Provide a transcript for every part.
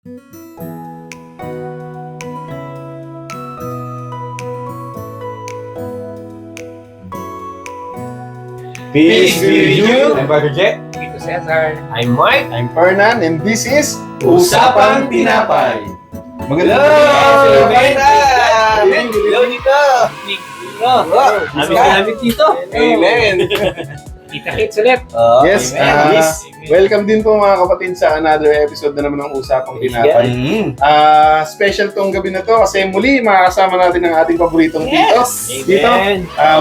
Peace be with you. I'm Brother Jet. Tito Cesar. I'm Mike. I'm Fernan and this is Usapang Tinapay. Magandang Hello! gabi. Amen! Hello dito! Amin dito. Amen! Kita-kits ulit. Yes, welcome din po mga kapatid sa another episode na naman ng Usapang Tinapay. Special tong gabi na to kasi muli makakasama natin ang ating paboritong tito. Dito,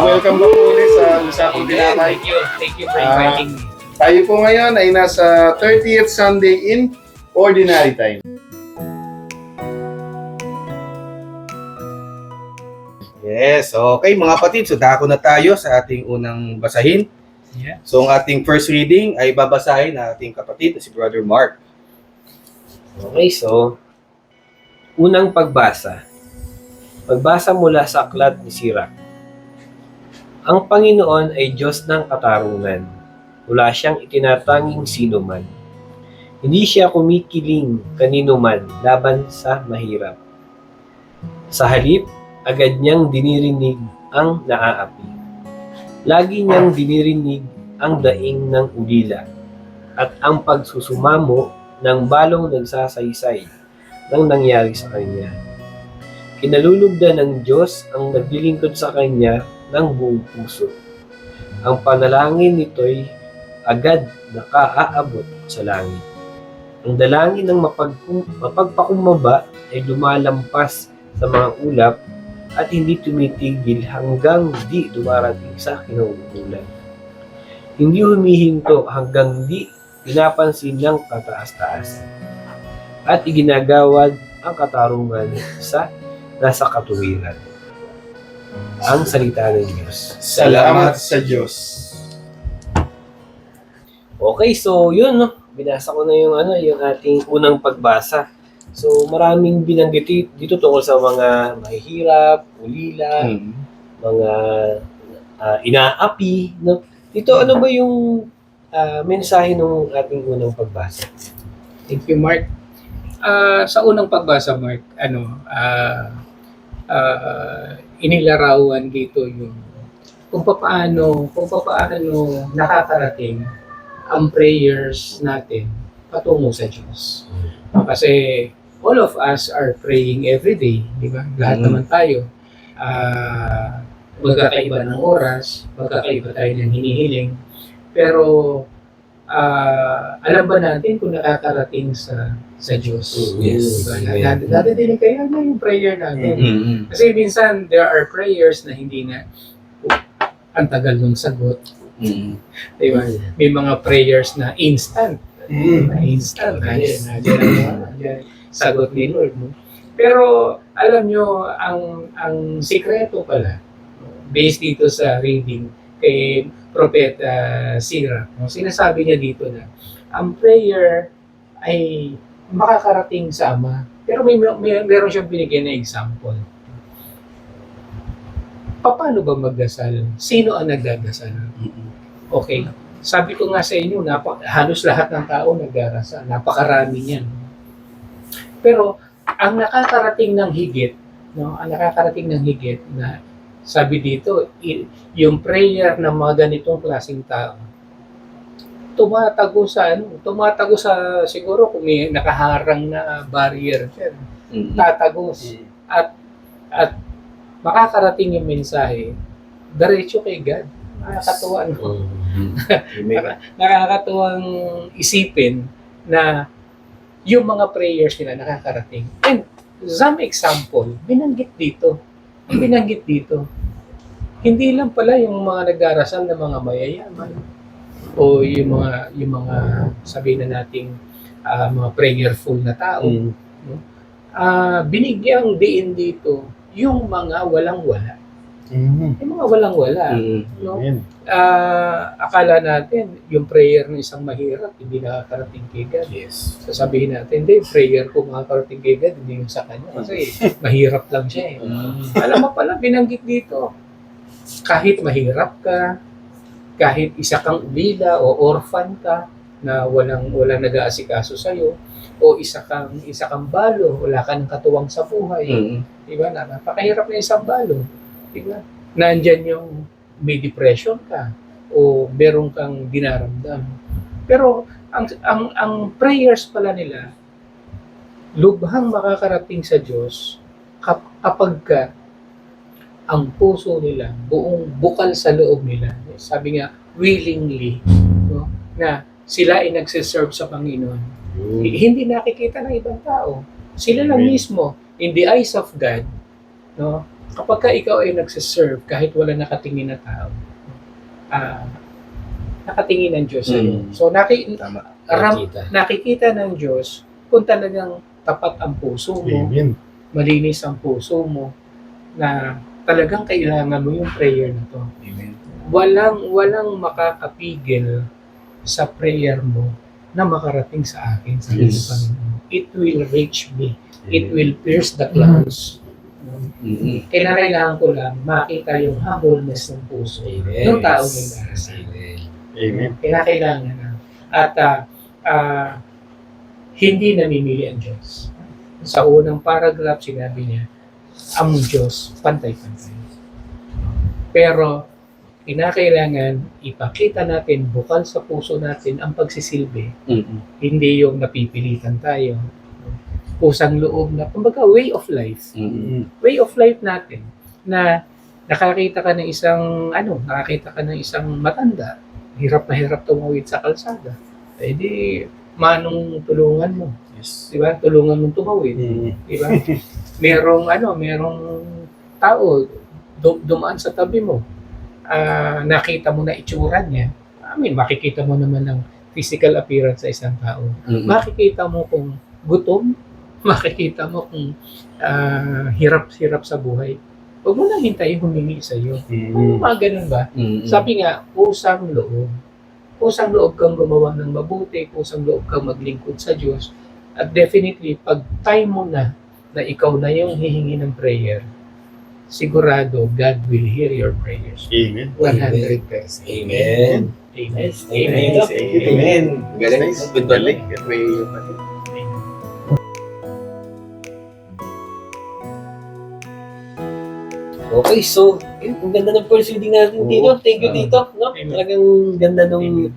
welcome po ulit sa Usapang Tinapay. Thank you for inviting me. Tayo po ngayon ay nasa 30th Sunday in Ordinary Time. Yes, okay mga kapatid. So dako na tayo sa ating unang basahin. Yeah. So ang ating first reading ay babasahin ng ating kapatid na si Brother Mark. Okay, so, unang pagbasa. Pagbasa mula sa aklat ni Sirach. Ang Panginoon ay Diyos ng katarungan. Wala siyang itinatanging sino man. Hindi siya kumikiling kanino man laban sa mahirap. Sa halip, agad niyang dinirinig ang naaapi. Lagi niyang dinirinig ang daing ng ulila at ang pagsusumamo ng balong nagsasaysay ng nangyari sa kanya. Kinalulugdan ng Diyos ang naglilingkod sa kanya ng buong puso. Ang panalangin nito'y agad nakaaabot sa langit. Ang dalangin ng mapagpakumbaba ay lumalampas sa mga ulap at hindi tumitigil hanggang di dumarating sa kinauukulan. Hindi humihinto hanggang di pinapansin ng kataas-taas at iginagawad ang katarungan sa nasa katuwiran. Ang salita ng Diyos. Salamat sa Diyos. Okay, so yun, no? Binasa ko na yung ating unang pagbasa. So maraming binanggit dito tungkol sa mga mahihirap, ulila, mga inaapi, no? Dito ano ba yung mensahe ng ating unang pagbasa? Thank you, Mark. Sa unang pagbasa, Mark, inilarawan dito yung kung paano nakakarating ang prayers natin patungo sa Diyos. Kasi all of us are praying every day, di ba? Lahat naman tayo. Magkakaiba ng oras, magkakaiba tayo ng hinihiling. Pero alam ba natin kung nakakarating sa Diyos? Yes. Diba? Dadating kaya na yung prayer natin. Kasi minsan there are prayers na hindi na ang tagal ng sagot. Diba? May mga prayers na instant. Instant. Nandiyan sagot ni Lord. No? Pero alam nyo, ang sikreto pala, based dito sa reading kay Propeta Sirach, no? Sinasabi niya dito na ang prayer ay makakarating sa Ama. Pero meron siyang binigyan na example. Paano ba magdasal? Sino ang nagdadasal? Okay. Sabi ko nga sa inyo, halos lahat ng tao nagdarasal. Napakarami niyan. Pero ang nakakarating ng higit, no? Ang nakakarating ng higit na sabi dito, yung prayer ng mga ganitong klaseng tao, tumatago sa siguro kung may nakaharang na barrier, tatagos at makakarating yung mensahe diretso kay God. Nakakatuwang isipin na yung mga prayers nila nakakarating. And some example, binanggit dito. Hindi lang pala yung mga nagdarasal na mga mayayaman o yung mga sabihin na nating mga prayerful na tao. No? Binigyang diin dito yung mga walang-wala. Yung mga walang-wala. No? Akala natin, yung prayer ng isang mahirap, hindi nakakarating kay God. Yes. Sasabihin natin, hindi, prayer ko makakarating kay God, hindi yung sa kanya. Kasi mahirap lang siya. Alam mo pala, binanggit dito, kahit mahirap ka, kahit isa kang ulila o orphan ka, na walang nag-aasikaso sa iyo, o isa kang balo, wala ka ng katuwang sa buhay. Di ba? Napakahirap na isang balo. Di ba? Nandyan yung may depression ka o meron kang dinaramdam. Pero ang prayers pala nila, lubhang makakarating sa Diyos kapag ka ang puso nila buong bukal sa loob nila. Sabi nga, willingly, no? Na sila ay nagsiserve sa Panginoon. Hindi nakikita ng ibang tao. Sila lang mismo, in the eyes of God, no? Kapag ka ikaw ay nagsiserve, kahit wala nakatingin na tao, nakatingin ng Diyos sa'yo. So, nakikita ng Diyos kung talagang tapat ang puso mo, malinis ang puso mo, na talagang kailangan mo yung prayer na to. Amen. Walang makakapigil sa prayer mo na makarating sa akin, sa Panginoon. It will reach me. It will pierce the clouds. Kailangan ko lang makita yung humbleness ng puso ng tao ng darasal. Amen. Kailangan na. At hindi namimili ang Diyos. Sa unang paragraph, sinabi niya, ang Diyos, pantay-pantay. Pero, kinakailangan ipakita natin, bukal sa puso natin ang pagsisilbi. Hindi yung napipilitan tayo. Pusang loob na, kumbaga, way of life. Way of life natin na nakakita ka ng isang matanda, hirap na hirap tumawid sa kalsada. Eh di, manong tulungan mo. Yes. Di ba? Tulungan mong tumawid. Di ba? Merong tao dumaan sa tabi mo. Nakita mo na itsura niya. Makikita mo naman ang physical appearance sa isang tao. Makikita mo kung gutom, makikita mo kung hirap-hirap sa buhay. Huwag mo lang hintayin humingi sa iyo. Mga ganun ba? Sabi nga, pusang loob. Pusang loob kang gumawa ng mabuti, pusang loob kang maglingkod sa Diyos. At definitely, pag time mo na ikaw na yung hihingi ng prayer, sigurado God will hear your prayers. Amen. 100%. Amen. Amen. Amen. Amen. Galing. Good balik. Okay, so, ang ganda ng proceeding natin dito. Thank you dito. No? Talagang ganda ng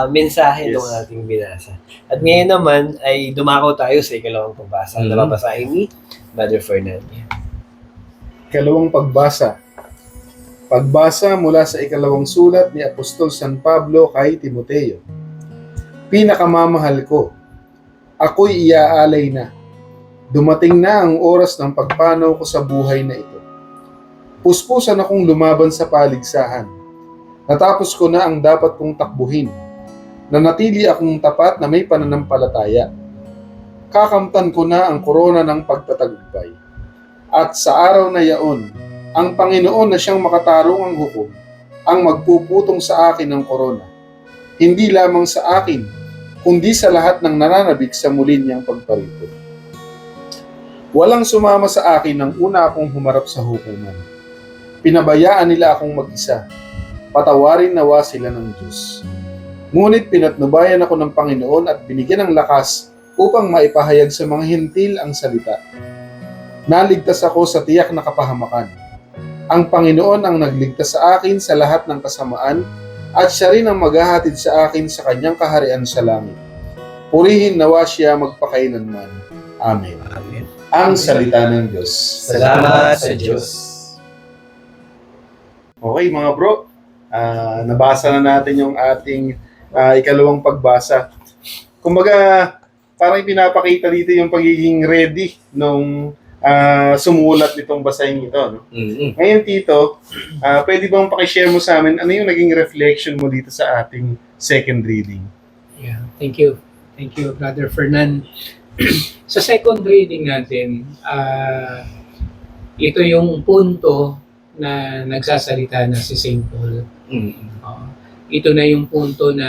mensahe ng ating binasa. At ngayon naman ay dumako tayo sa ikalawang pagbasa. Nababasahin ni Brother Fernando. Ikalawang pagbasa. Pagbasa mula sa ikalawang sulat ni Apostol San Pablo kay Timoteo. Pinakamamahal ko, ako'y iaalay na. Dumating na ang oras ng pagpanaw ko sa buhay na ito. Puspusan akong lumaban sa paligsahan. Natapos ko na ang dapat kong takbuhin. Nanatili akong tapat na may pananampalataya. Kakamtan ko na ang korona ng pagtatagumpay. At sa araw na yaon, ang Panginoon na siyang makatarungang hukom ang magpuputong sa akin ng korona. Hindi lamang sa akin, kundi sa lahat ng nananabik sa muli niyang pagparito. Walang sumama sa akin nang una akong humarap sa hukuman. Pinabayaan nila akong mag-isa. Patawarin nawa sila ng Diyos. Ngunit pinatnubayan ako ng Panginoon at binigyan ng lakas upang maipahayag sa mga hintil ang salita. Naligtas ako sa tiyak na kapahamakan. Ang Panginoon ang nagligtas sa akin sa lahat ng kasamaan at siya rin ang maghahatid sa akin sa kanyang kaharian sa langit. Purihin nawa siya magpakailanman. Amen. Amen. Ang salita ng Diyos. Salamat sa Diyos. Okay mga bro, nabasa na natin yung ating ikalawang pagbasa. Kumbaga, parang pinapakita dito yung pagiging ready nung sumulat nitong basahin ito. No? Ngayon Tito, pwede bang pakishare mo sa amin ano yung naging reflection mo dito sa ating second reading? Yeah, thank you. Thank you, Brother Fernan. Sa second reading natin, ito yung punto na nagsasalita na si St. Paul. Ito na yung punto na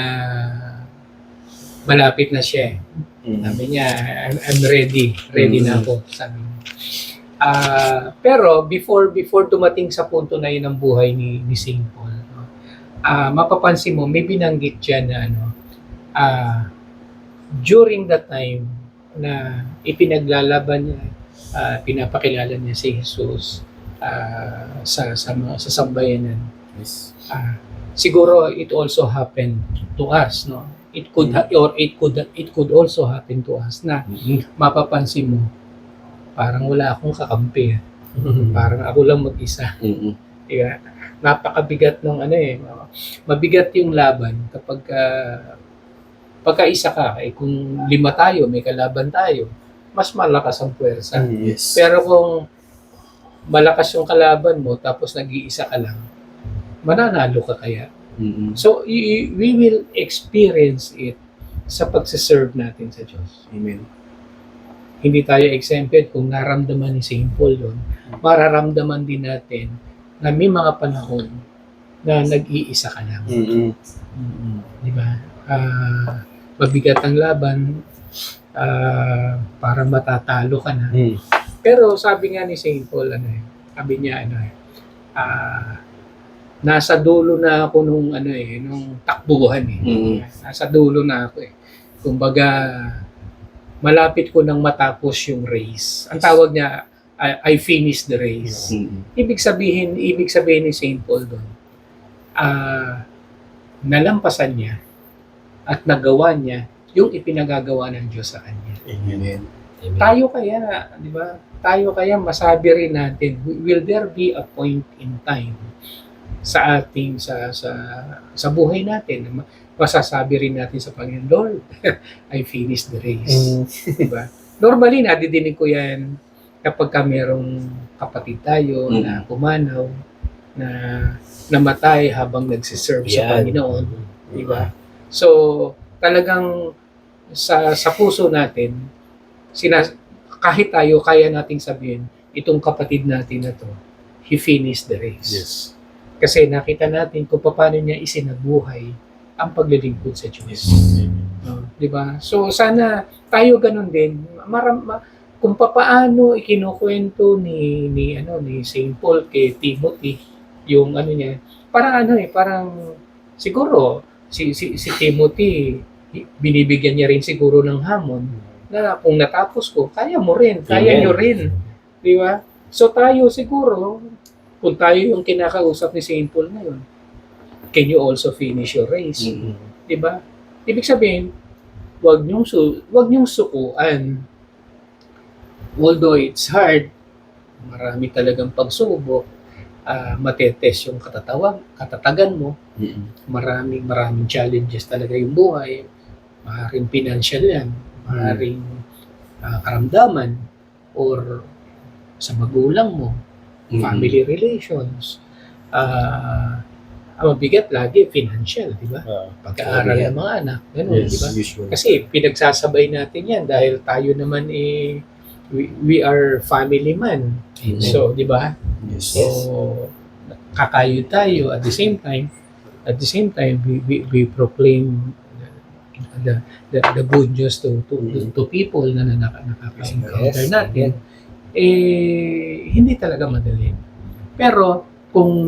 malapit na siya. Sabi niya, I'm ready. Ready na ako. Sabi niya. Pero before dumating sa punto na yun ng buhay ni St. Paul, mapapansin mo, may binanggit siya na during that time na ipinaglalaban niya, pinapakilala niya si Jesus sa sambayanan. Yes. Siguro it also happened to us, no? It could it could also happen to us na mapapansin mo parang wala akong kakampi. Parang ako lang mag-isa. Diba? Napakabigat ng mabigat yung laban kapag pagkaisa ka, kung 5 tayo, may kalaban tayo, mas malakas ang puwersa. Yes. Pero kung malakas yung kalaban mo, tapos nag-iisa ka lang, mananalo ka kaya? So, we will experience it sa pagsiserve natin sa Diyos. Amen. Hindi tayo exempted kung naramdaman ni St. Paul yun. Mararamdaman din natin na may mga panahon na nag-iisa ka lang. Di ba? Mabigat ang laban, para matatalo ka na. Pero sabi nga ni St. Paul, sabi niya, nasa dulo na ako nung takbuhan Nasa dulo na ako Kumbaga, malapit ko nang matapos yung race. Ang tawag niya, I finished the race. Ibig sabihin ni St. Paul doon, nalampasan niya at nagawa niya yung ipinagagawa ng Diyos sa kanya. Amen. Tayo kaya, di ba? Tayo kaya masabi rin natin, will there be a point in time sa ating sa buhay natin, masasabi rin natin sa Panginoon, Lord, I finished the race. Diba? Normally, nadidinig ko yan kapag merong kapatid tayo na pumanaw, na namatay habang nagsiserve sa Panginoon. Diba? So, talagang sa puso natin, kahit tayo, kaya nating sabihin, itong kapatid natin na to, he finished the race. Yes. Kasi nakita natin kung paano niya isinabuhay ang paglilingkod sa Diyos. Di ba? So sana tayo ganun din. Kung paano ikinukwento ni St. Paul kay Timothy yung niya, parang siguro si Timothy binibigyan niya rin siguro ng hamon na kung natapos ko, kaya mo rin, kaya nyo rin. Di ba? So tayo siguro, kung tayo yung kinakausap ni St. Paul ngayon, can you also finish your race? Di ba? Ibig sabihin, wag niyong sukuan. Although it's hard, marami talagang pagsubok, matetest yung katatagan mo, maraming challenges talaga yung buhay, maaaring financial yan, maaaring karamdaman, or sa magulang mo, family relations, ang mabigat lagi, financial, di ba? Pagkaaral ng mga anak, gano'n, di ba? Kasi pinagsasabay natin yan dahil tayo naman we are family man. So, di ba? Yes. So, kakayod tayo at the same time, we proclaim the good news to people na nakaka-encounter natin. Hindi talaga madali. Pero kung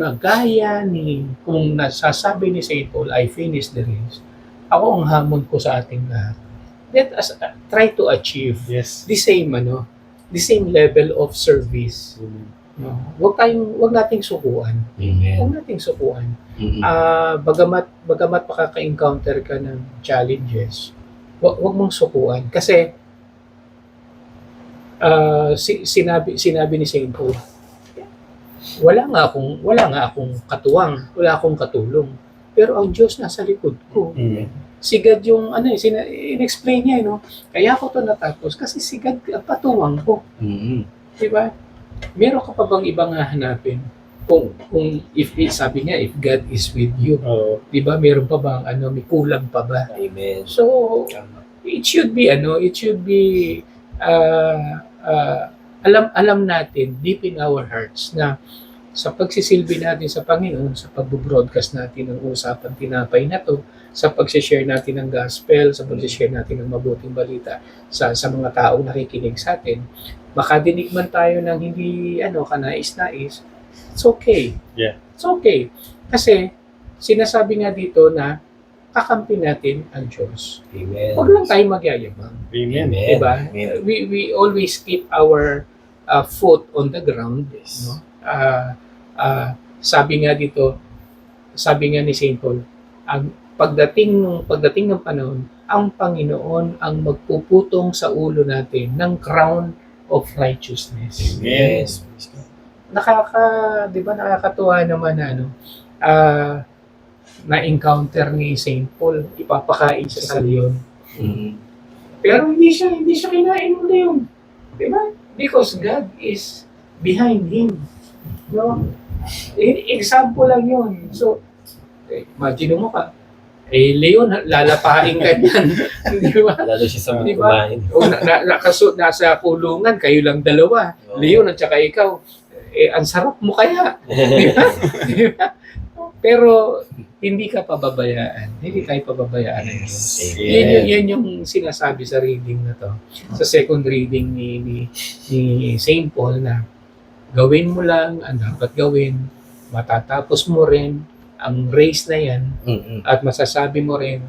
kung nasasabi ni St. Paul, I finished the race, ako ang hamon ko sa ating lahat, let us try to achieve the same level of service. No? Wag nating sukuan. Huwag nating sukuan. Bagamat makaka-encounter ka ng challenges, wag mong sukuan kasi sinabi ni St. Paul, wala nga akong katuwang, wala akong katulong, pero ang Diyos nasa likod ko. Sigad yung in-explain niya, kaya ako to natapos kasi sigad patuwang ko. Di ba? Meron ka pa bang ibang hahanapin? Kung sabi niya, if God is with you, di ba? Meron pa bang may kulang pa ba? Amen. So it should be alam natin deep in our hearts na sa pagsisilbi natin sa Panginoon, sa pag-broadcast natin ng usapan tinapay na to, sa pag-share natin ng gospel, sa pag-share natin ng mabuting balita sa mga taong nakikinig sa atin, makadinig man tayo ng hindi kanais-nais, it's okay. Yeah. It's okay. Kasi sinasabi nga dito na kakampi natin ang Diyos. Amen. Huwag lang tayo magyayabang. Amen. Diba? Amen. We always keep our foot on the ground. Yes. No? Sabi nga dito, sabi nga ni Saint Paul, ang pagdating ng panahon, ang Panginoon ang magpuputong sa ulo natin ng crown of righteousness. Yes. Di ba nakakatuwa naman na na-encounter ni Saint Paul, ipapakain siya sa leon. Pero hindi siya kinain ng leon. Di ba? Because God is behind him. No? Example lang yun. So, imagine mo ka, leon, lalapain ka niyan. Di ba? Lalo siya sa mga Diba? kumain. O nasa kulungan, kayo lang dalawa. Leon at saka ikaw. Ang sarap mo kaya. Di ba? Di ba? Pero hindi ka pababayaan. Hindi tayo pababayaan ng Diyos. Yan yung sinasabi sa reading na to. Sa second reading ni Saint Paul na gawin mo lang ang dapat gawin, matatapos mo rin ang race na yan, at masasabi mo rin,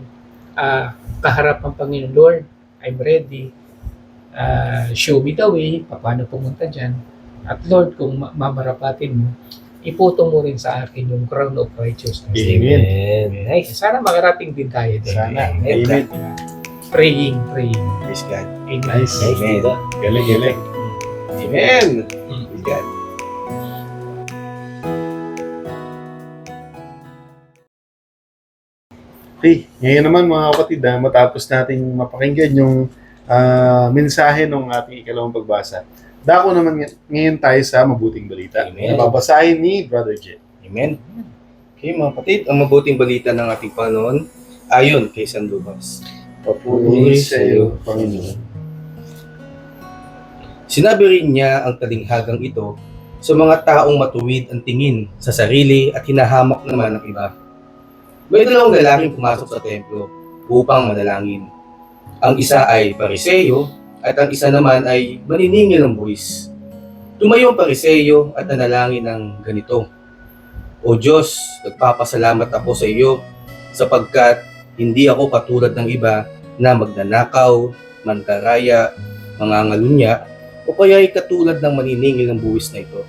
kaharap ang Panginoon, Lord, I'm ready. Show me the way, paano pumunta dyan. At Lord, kung mamarapatin mo, iputo mo rin sa akin yung crown of righteousness. Amen. Nice. Sana makarating din tayo din. Sana. Amen. Praying. Praise God. Amen. Nice. Amen. Galing. Amen. Praise God. Okay, ngayon naman mga kapatid, matapos nating mapakinggan yung mensahe ng ating ikalawang pagbasa. Dako naman ngayon tayo sa mabuting balita. Amen. Nababasahin ni Brother Jet. Amen. Okay mga kapatid, ang mabuting balita ng ating Panginoon ayon kay San Lucas. Papuri sa iyo, Panginoon. Sinabi rin niya ang talinghagang ito sa mga taong matuwid ang tingin sa sarili at hinahamak naman ng iba. May dalawang lalaking pumasok sa templo upang manalangin. Ang isa ay Pariseyo at ang isa naman ay maniningil ng buwis. Tumayo ang Pariseyo at nanalangin ng ganito: O Diyos, nagpapasalamat ako sa iyo sapagkat hindi ako katulad ng iba na magnanakaw, mandaraya, mangangalunya, o kaya ay katulad ng maniningil ng buwis na ito.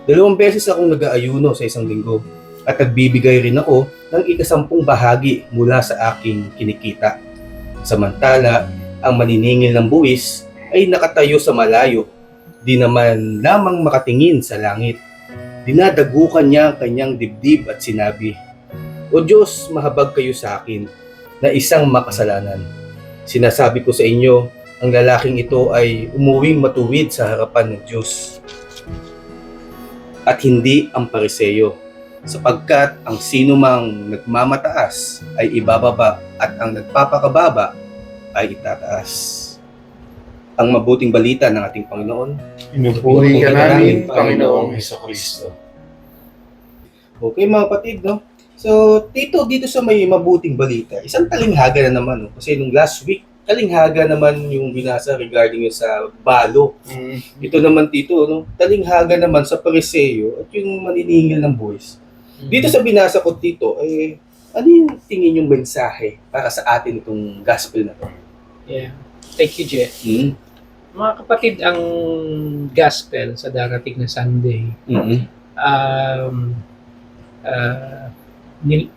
2 beses akong nag-aayuno sa isang linggo at nagbibigay rin ako ng 10 bahagi mula sa aking kinikita. Samantala, ang maniningil ng buwis ay nakatayo sa malayo, di naman lamang makatingin sa langit. Dinadagukan niya ang kanyang dibdib at sinabi, O Diyos, mahabag kayo sa akin na isang makasalanan. Sinasabi ko sa inyo, ang lalaking ito ay umuwing matuwid sa harapan ng Diyos at hindi ang Pariseyo, sapagkat ang sinumang nagmamataas ay ibababa at ang nagpapakababa ay itataas. Ang mabuting balita ng ating Panginoon. Pinupuri ka namin, Panginoong Hesukristo. Okay mga kapatid, no? So, dito sa may mabuting balita, isang talinghaga na naman, no? Kasi nung last week, talinghaga naman yung binasa regarding yung sa balo. Ito naman dito, no? Talinghaga naman sa Pariseyo at yung maniningil ng buwis. Dito sa binasa ko dito, ano yung tingin yung mensahe para sa atin itong gospel na to? Yeah. Thank you, Jet. Mga kapatid, ang gospel sa darating na Sunday,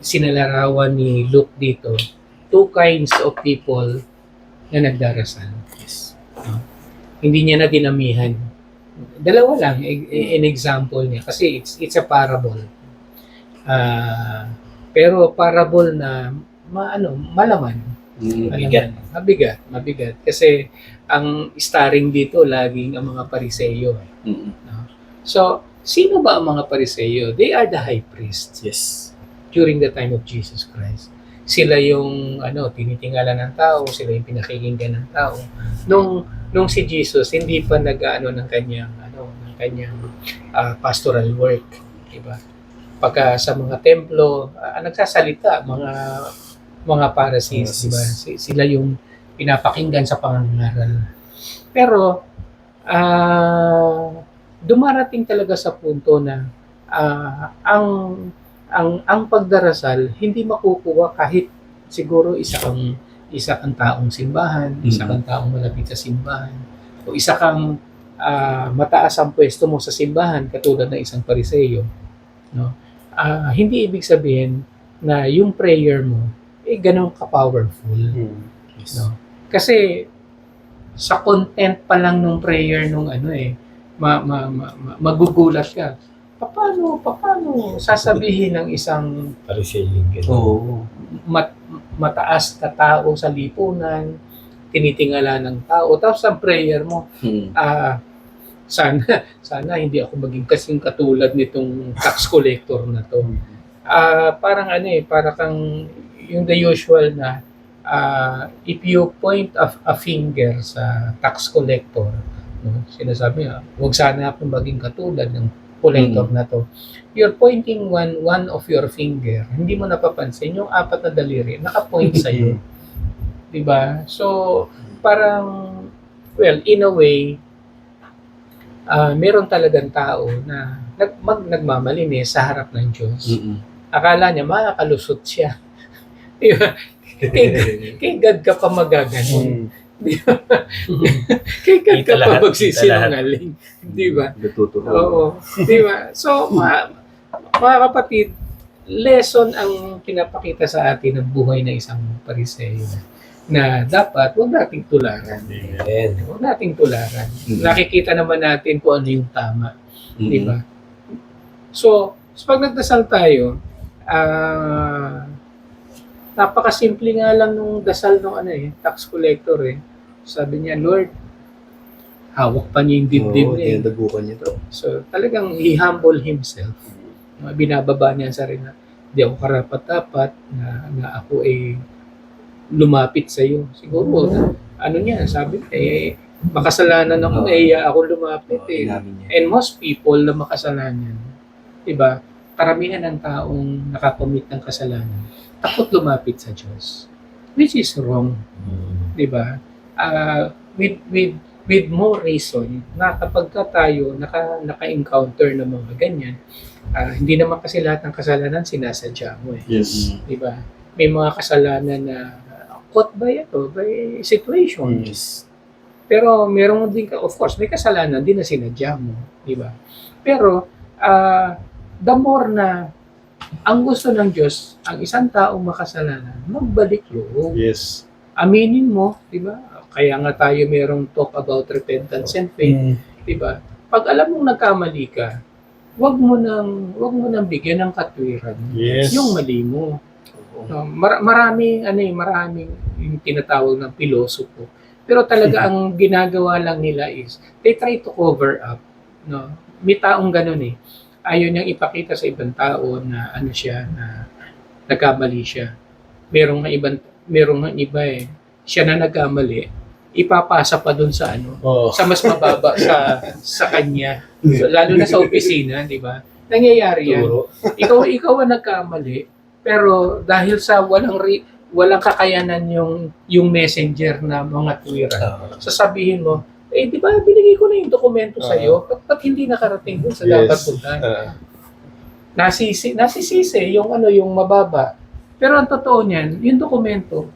sinalarawan ni Luke dito, 2 kinds of people na nagdarasal. Yes. Hindi niya na dinamihan. Dalawa lang, an example niya. Kasi it's a parable. Pero parable na malaman. Mabigat. Kasi ang starring dito laging ang mga Pariseyo. So, sino ba ang mga Pariseyo? They are the high priests. Yes. During the time of Jesus Christ. Sila yung tinitingala ng tao, sila yung pinakikinggan ng tao. Nung si Jesus hindi pa nag-aano ng kanyang pastoral work, di ba? Pagka sa mga templo, nagsasalita mga Pharisees, di ba? Sila yung pinapakinggan sa pangangaral. Pero dumarating talaga sa punto na ang pagdarasal hindi makukuha kahit siguro isa kang taong simbahan, isa kang taong malapit sa simbahan, o isa kang mataas ang pwesto mo sa simbahan katulad ng isang pariseyo, no? Hindi ibig sabihin na yung prayer mo ganun ka-powerful, no? Kasi sa content pa lang nung prayer nung magugulat ka. Paano sasabihin ng isang Oo. mataas na tao sa lipunan, tinitingala ng tao, tapos ang prayer mo, sana hindi ako maging kasing katulad nitong tax collector na to. Parang para kang yung the usual na if you point a finger sa tax collector, no, sinasabi huwag sana ako maging katulad ng collector na to. You're pointing one of your finger, hindi mo napapansin yung 4 na daliri naka-point sa iyo. 'Di ba? So parang in a way meron talagang tao na nagmamalinis sa harap ng Diyos. Akala niya makakalusot siya. Di ba? Kay God ka pa magaganon. Di ba? Kay God ka pa magsisinungaling. Di ba? Oo. Di ba? So, mga kapatid, lesson ang pinapakita sa atin ng buhay ng isang Pariseo na dapat huwag nating tularan. Huwag nating tularan. Nakikita naman natin kung ano yung tama. Di ba? So, pag nagdasal tayo, napakasimple nga lang nung dasal ng tax collector Sabi niya, Lord, hawak pa niya yung dibdib niya. Tinadagukan niya to. So, talagang he humble himself. Binababa niya sa rin na, hindi ako karapat-dapat na ako lumapit sa iyo. Siguro, sabi makasalanan ako, ako lumapit And most people na makasalanan, diba, karamihan ng taong nakakomit ng kasalanan, takot lumapit sa Diyos. Which is wrong. Diba? With more reason na kapag tayo naka-encounter ng mga ganyan, hindi naman kasi lahat ng kasalanan sinasadya mo Yes. Diba? May mga kasalanan na caught by situation. Pero meron din of course, may kasalanan din na sinadya mo, di ba? Pero the more na ang gusto ng Diyos, ang isang taong makasalanan, magbalik loob. Yes. Aminin mo, di ba? Kaya nga tayo merong talk about repentance and faith, di ba? Pag alam mong nagkamali ka, wag mo nang bigyan ng katwiran yung mali mo. No, maraming yung tinatawag ng pilosopo. Pero talaga ang ginagawa lang nila is they try to cover up, no. May taong ganoon Ayaw niyang ipakita sa ibang tao na na nagkamali siya. Merong iba siya na nagkamali, ipapasa pa doon sa sa mas mababa sa kanya. So, lalo na sa opisina, di ba? Nangyayari yan. Ikaw ang nagkamali. Pero dahil sa walang kakayanan yung messenger na mga tuwiran, sasabihin mo, di ba binigay ko na yung dokumento sa iyo, ba't hindi nakarating doon sa dapat puntahan? Nasisisi yung mababa. Pero ang totoo niyan, yung dokumento,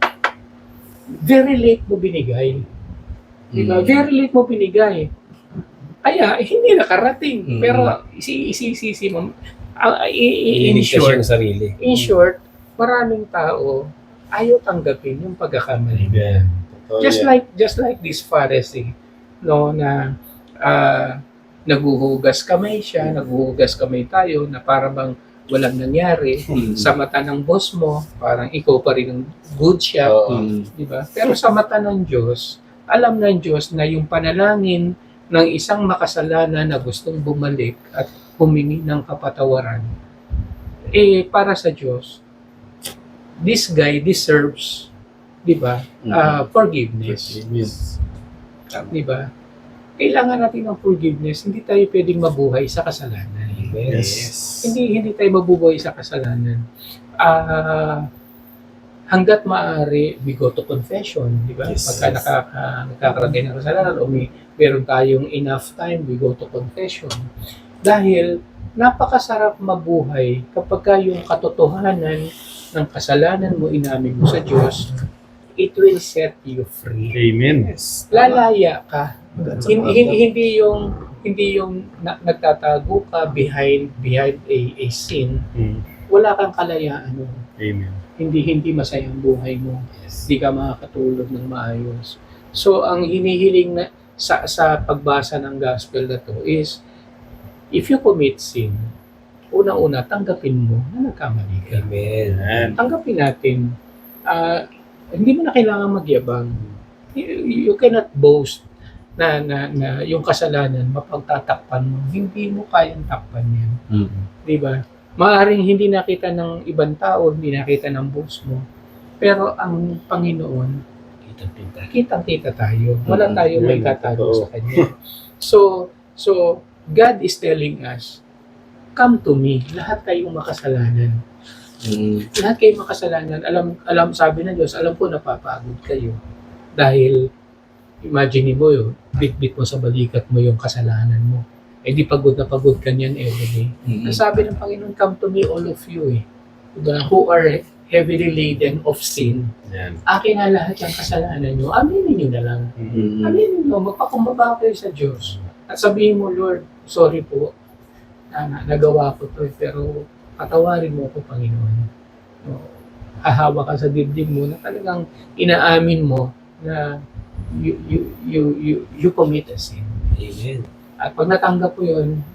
very late mo binigay. Diba? Very late mo binigay. Kaya hindi nakarating. Pero isisisi mo, in short, maraming tao ayaw tanggapin yung pagkakamali. Just like this Pharisee, no, na naghuhugas kamay tayo na para bang walang nangyari. Sa mata ng boss mo, parang ikaw pa rin ang good shot, di ba? Pero sa mata ng Diyos, alam ng Diyos na yung panalangin ng isang makasalanan na gustong bumalik at humingi ng kapatawaran, para sa Diyos, this guy deserves, di ba, forgiveness. Di ba? Kailangan natin ng forgiveness. Hindi tayo pwedeng mabuhay sa kasalanan. Hindi tayo mabubuhay sa kasalanan. Hanggat maaari, we go to confession, di ba? Pagka nakakaramay ng kasalanan o meron tayong enough time, we go to confession. Dahil napakasarap mabuhay kapag yung katotohanan ng kasalanan mo, inamin mo sa Diyos, it will set you free. Amen. Yes. Lalaya ka. Hanggang sa Hindi yung nagtatago ka behind a sin. Mm. Wala kang kalayaan nun. Amen. Hindi masayang buhay mo. Yes. Hindi ka makakatulog ng maayos. So, ang hinihiling na sa pagbasa ng gospel na to is, if you commit sin, unang-una, tanggapin mo na nagkamali ka. Amen. Amen. Tanggapin natin, hindi mo na kailangan magyabang. You cannot boast na yung kasalanan, mapagtatakpan mo. Hindi mo kayang takpan yan. Mm-hmm. Di ba? Maaring hindi nakita ng ibang tao, hindi nakita ng boss mo. Pero ang Panginoon, kitang-kita tayo. Wala tayo may tatago sa Kanya. So, God is telling us, come to me. Lahat kayong makasalanan. Lahat kayong makasalanan. Alam sabi ng Diyos, alam ko napapagod kayo. Dahil, imagine mo yun, bit-bit mo sa balikat mo yung kasalanan mo. Eh di pagod na pagod ka niyan everyday. Sabi ng Panginoon, come to me all of you diba? Who are heavily laden of sin. Yan. Akin na lahat yung kasalanan nyo. Aminin nyo na lang. Aminin nyo, magpakumbaba kayo sa Diyos. At sabihin mo, Lord, sorry po, nagawa ko to, pero patawarin mo ako, Panginoon. Hahawa ka sa dibdib mo na talagang inaamin mo na you commit a sin. Amen. At pag natanggap mo yun,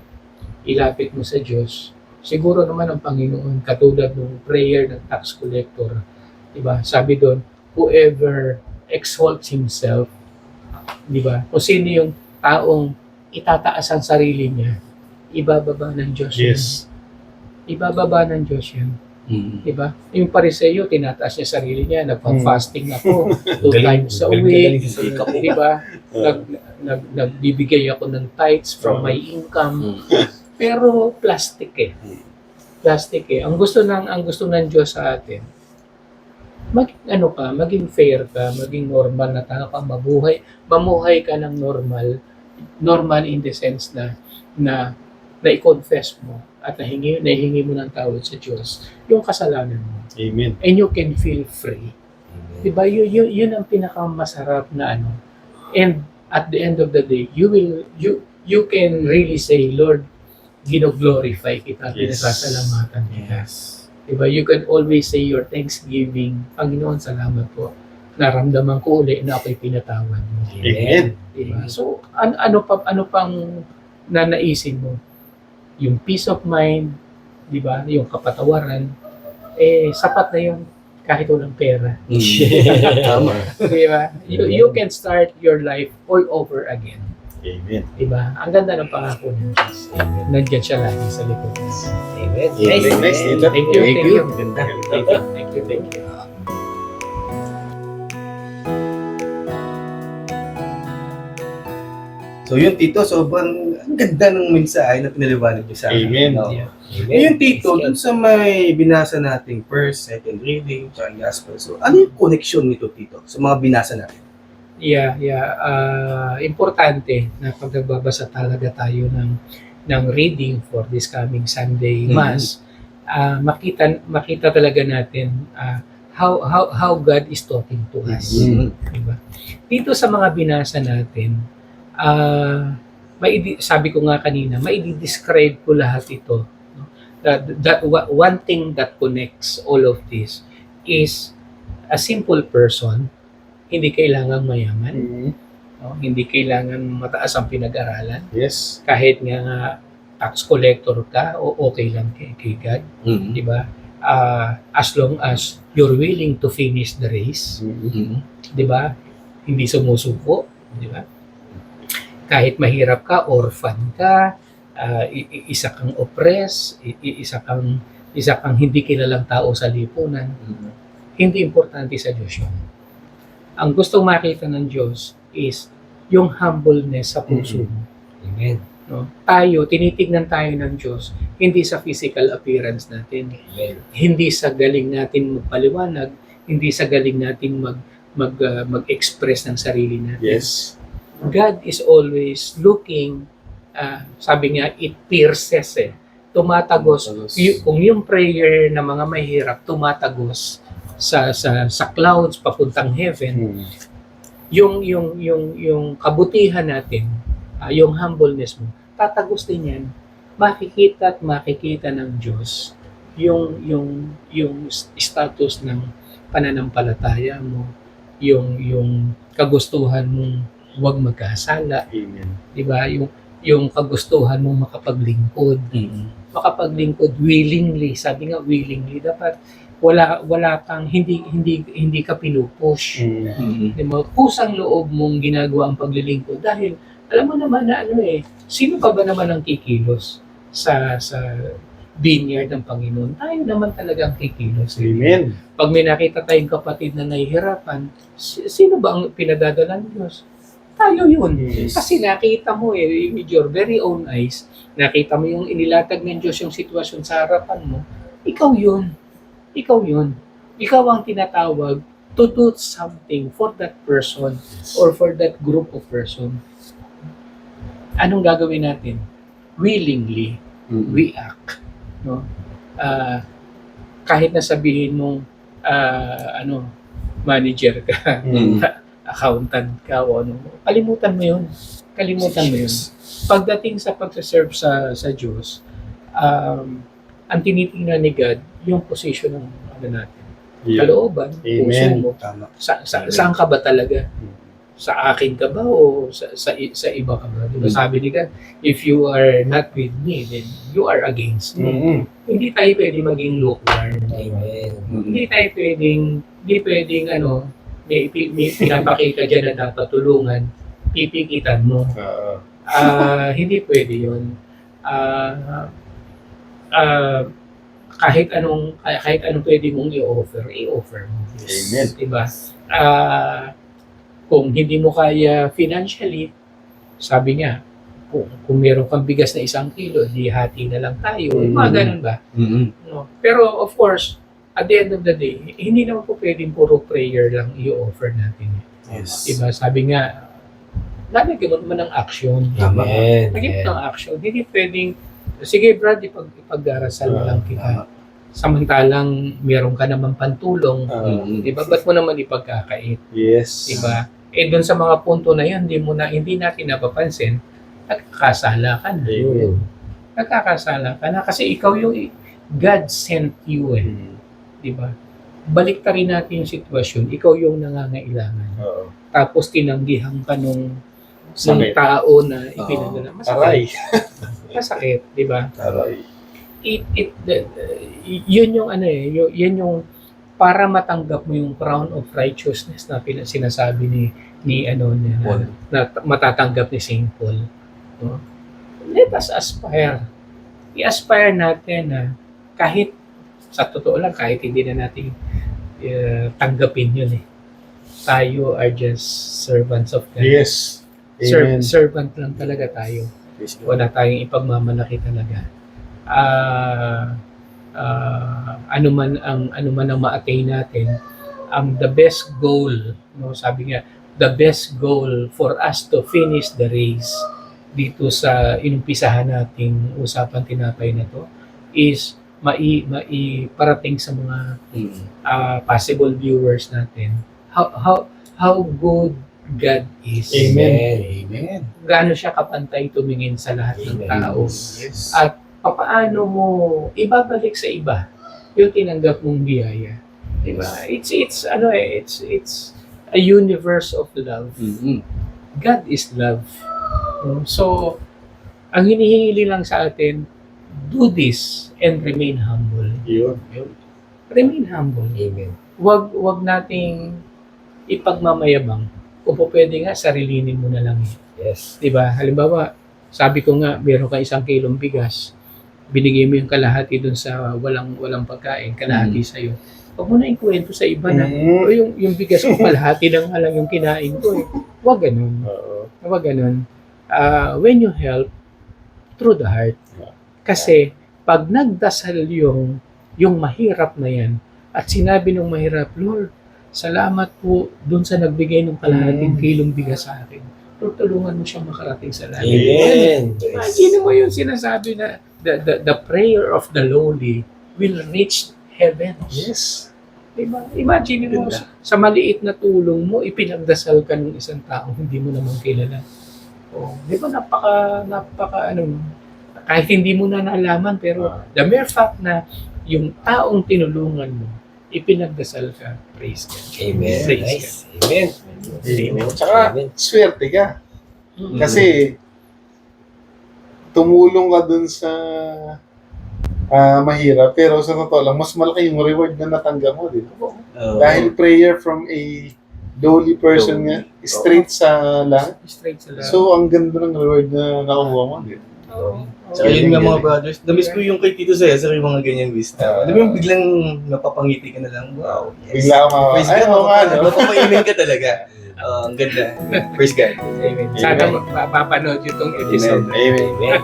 ilapit mo sa Diyos. Siguro naman ang Panginoon, katulad ng prayer ng tax collector, diba? Sabi doon, whoever exalts himself, diba? Kung sino yung taong itataas ang sarili niya, ibababa ng Diyos yan. Yes. Ibababa ng Diyos yan. Diba? Yung Pariseyo, tinataas niya sarili niya, nagpa-fasting ako 2 times a week. Diba? Nagbibigay ako ng tithes from my income. Pero plastic Plastic Ang gusto ng Diyos sa atin, maging fair ka, maging normal na tao ka, mamuhay ka ng normal in the sense na i-confess mo at nahingi mo ng tawad sa Diyos yung kasalanan mo. Amen. And you can feel free. Diba? Yun ang pinakamasarap na ano. And at the end of the day, you can really say, Lord, gino-glorify kita, Yes. pinasasalamatan kita. Yes. Diba? You can always say your thanksgiving. Panginoon, salamat po. Naramdaman ko uli na ako'y pinatawad mo. Amen. Diba? So, ano pang nanaisin mo? Yung peace of mind, diba? Yung kapatawaran, sapat na yun kahit walang pera. Tama. Diba? You can start your life all over again. Amen. Diba? Ang ganda ng pangako ng Diyos. Nandiyan siya lagi sa likod. Amen. Amen. Nice, Tito. Thank you. Thank you. Ganda. Thank you. So yun, Tito, sobrang ang ganda ng mensahe na pinaliwanag niyo sa akin. Amen. No? Yeah. Ngayon, Tito, dun sa may binasa nating first, second reading, tsaka gospel. So, ano yung connection nito, Tito, sa mga binasa natin? Yeah. Importante na pag nagbabasa talaga tayo ng reading for this coming Sunday Mass, makita talaga natin how God is talking to us. Diba? Dito sa mga binasa natin, sabi ko nga kanina, maidi-describe ko lahat ito. No? That one thing that connects all of this is a simple person. Hindi kailangan mayaman. No? Hindi kailangan mataas ang pinag-aralan. Yes. Kahit nga tax collector ka, okay lang kay God. Di ba? As long as you're willing to finish the race. Di ba? Hindi sumusuko. Di ba? Kahit mahirap ka, orphan ka, isa kang oppressed, isa kang hindi kilalang tao sa lipunan, hindi importante sa Diyos yun. Ang gustong makita ng Diyos is yung humbleness sa puso mo. Amen. No? Tinitignan tayo ng Diyos, hindi sa physical appearance natin, hindi sa galing natin magpaliwanag, hindi sa galing natin mag-express ng sarili natin. Yes. God is always looking, sabi nga, it pierces tumatagos. Kung yung prayer ng mga mahirap tumatagos sa clouds papuntang heaven, yung kabutihan natin, yung humbleness mo, tatagos din yan. Makikita at makikita ng Diyos yung status ng pananampalataya mo, yung kagustuhan mong huwag magkasala, Amen. di ba? Yung kagustuhan mong makapaglingkod, makapaglingkod willingly. Sabi nga willingly, dapat wala kang hindi ka pinupush. Di ba? Kusang loob mong ginagawa ang paglilingkod dahil alam mo naman na sino pa ba naman ang kikilos sa vineyard ng Panginoon? Tayo naman talaga ang kikilos. Amen. Pag may nakita tayong kapatid na nahihirapan, sino ba ang pinadadala ng Diyos? Tayo yun. Yes. Kasi nakita mo with your very own eyes, nakita mo yung inilatag ng Diyos yung sitwasyon sa harapan mo, ikaw yun. Ikaw yun. Ikaw ang tinatawag to do something for that person or for that group of person. Anong gagawin natin? Willingly, we act. No? Kahit na sabihin mong manager ka, accountant ka o ano, kalimutan mo yun. Pagdating sa pagsaserve sa Diyos, ang tinitingnan ni God, yung position ng natin. Kalooban, puso Amen. mo. Saan ka ba talaga? Sa akin ka ba o sa iba ka ba? Diba sabi ni God, if you are not with me, then you are against me. Hindi tayo pwede maging lukewarm. Amen. Hindi pwedeng may pinapakita dyan na dapat tulungan, pipigitan mo. Hindi pwede yun. Kahit anong pwede mong i-offer mo. Amen. Diba? Kung hindi mo kaya financially, sabi niya, kung meron kang bigas na 1 kilo, di hati na lang tayo. Mga ganun ba? No? Pero of course, at the end of the day, hindi naman po pwedeng puro prayer lang i-offer natin. Yes. Diba? Sabi nga, lalagyan mo naman ng action. Amen. Lagyan mo ng action. Hindi pwedeng, sige Brad, ipag-darasal na lang kita. Samantalang meron ka naman pantulong. Diba? Ba't mo naman ipagkakait? Yes. Diba? Doon sa mga punto na yan, hindi natin napapansin, nagkakasala ka na. Amen. Nagkakasala ka na kasi ikaw yung God sent you Diba? Balik ta rin natin yung sitwasyon, ikaw yung nangangailangan. Tapos tinanggihan ka nung Sakit. tao na ipinadala. Aray. Masakit, diba? Aray. Yun yung yun yung para matanggap mo yung crown of righteousness na sinasabi na matatanggap ni St. Paul. No? Let us aspire. I-aspire natin na kahit sa totoo lang, kahit hindi na natin tanggapin yun tayo are just servants of God. Yes. Amen. Servant lang talaga tayo. Wala tayong ipagmamalaki talaga. Ano man ang ma-attain natin, the best goal, sabi nga, the best goal for us to finish the race dito sa inumpisahan nating usapan tinapay na to is parating sa mga possible viewers natin how good God is. Amen. Gaano siya kapantay tumingin sa lahat ng tao. Yes. At paano mo ibabalik sa iba yung tinanggap mong biyaya. Diba? It's a universe of love. God is love. So, ang hinihingi lang sa atin, do this and remain humble. Yun. Remain humble. Amen. Wag nating ipagmamayabang. Kung po pwede nga, sarilinin mo na lang. Yes. Diba? Halimbawa, sabi ko nga, meron ka 1 kilong bigas, binigay mo yung kalahati dun sa walang pagkain, kalahati sa'yo. Huwag mo na ikwento sa iba na, o yung bigas ko, kalahati na nga lang yung kinain ko. Huwag ganun. Huwag ganun. When you help, through the heart. Kasi, pag nagdasal yung mahirap na yan, at sinabi ng mahirap, Lord, salamat po dun sa nagbigay ng kalahating kilong bigas sa akin. Lord, tulungan mo siyang makarating sa langit. Amen. Imagine mo yung sinasabi na the prayer of the lowly will reach heaven. Yes. Diba? Imagine mo, Ganda. sa maliit na tulong mo, ipinagdasal ka ng isang taong hindi mo naman kilala. Oh, di ba napaka, kahit hindi mo na nalaman, pero the mere fact na yung taong tinulungan mo, ipinagdasal ka, praise God. Amen. Praise Nice. Amen. Amen. Tsaka, Amen. swerte ka. God. Kasi, tumulong ka dun sa mahirap, pero sa totoo lang, mas malaki yung reward na natanggap mo, di ba? Dahil prayer from a lowly person nga, straight sa langit. Straight sa lahat. So, ang ganda ng reward na nakuha mo, di ba? Tsaka yun nga mga brothers, namiss ko yung kay Tito Cesar, yung mga ganyang vista. Alam mo yung biglang napapangiti ka na lang, wow, yes. Bigla ka mga, Praise ay, God, oo nga, no? mapapaimin ka talaga. Ang ganda. Praise God. Amen. Sana mapapanood yung itong episode. Amen. Amen.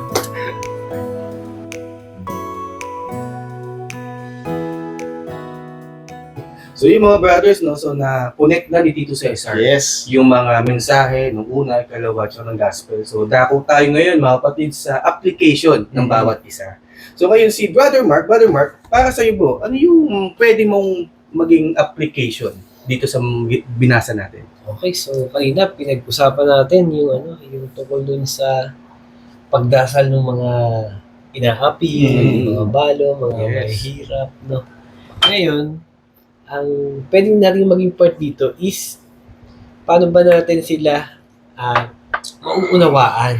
So yung mga brothers, no, so na-connect na ni Tito Cesar. Yes. Yung mga mensahe nung una, ikalawa, at ng gospel. So dako tayo ngayon mga kapatid sa application ng bawat isa. So ngayon si Brother Mark, para sa iyo po, ano yung pwede mong maging application dito sa binasa natin? Okay, so kanina pinag-usapan natin yung tungkol dun sa pagdasal ng mga inaapi, mga balo, mga Yes. mahihirap, no. Ngayon, ang pwedeng natin maging part dito is paano ba natin sila mauunawaan?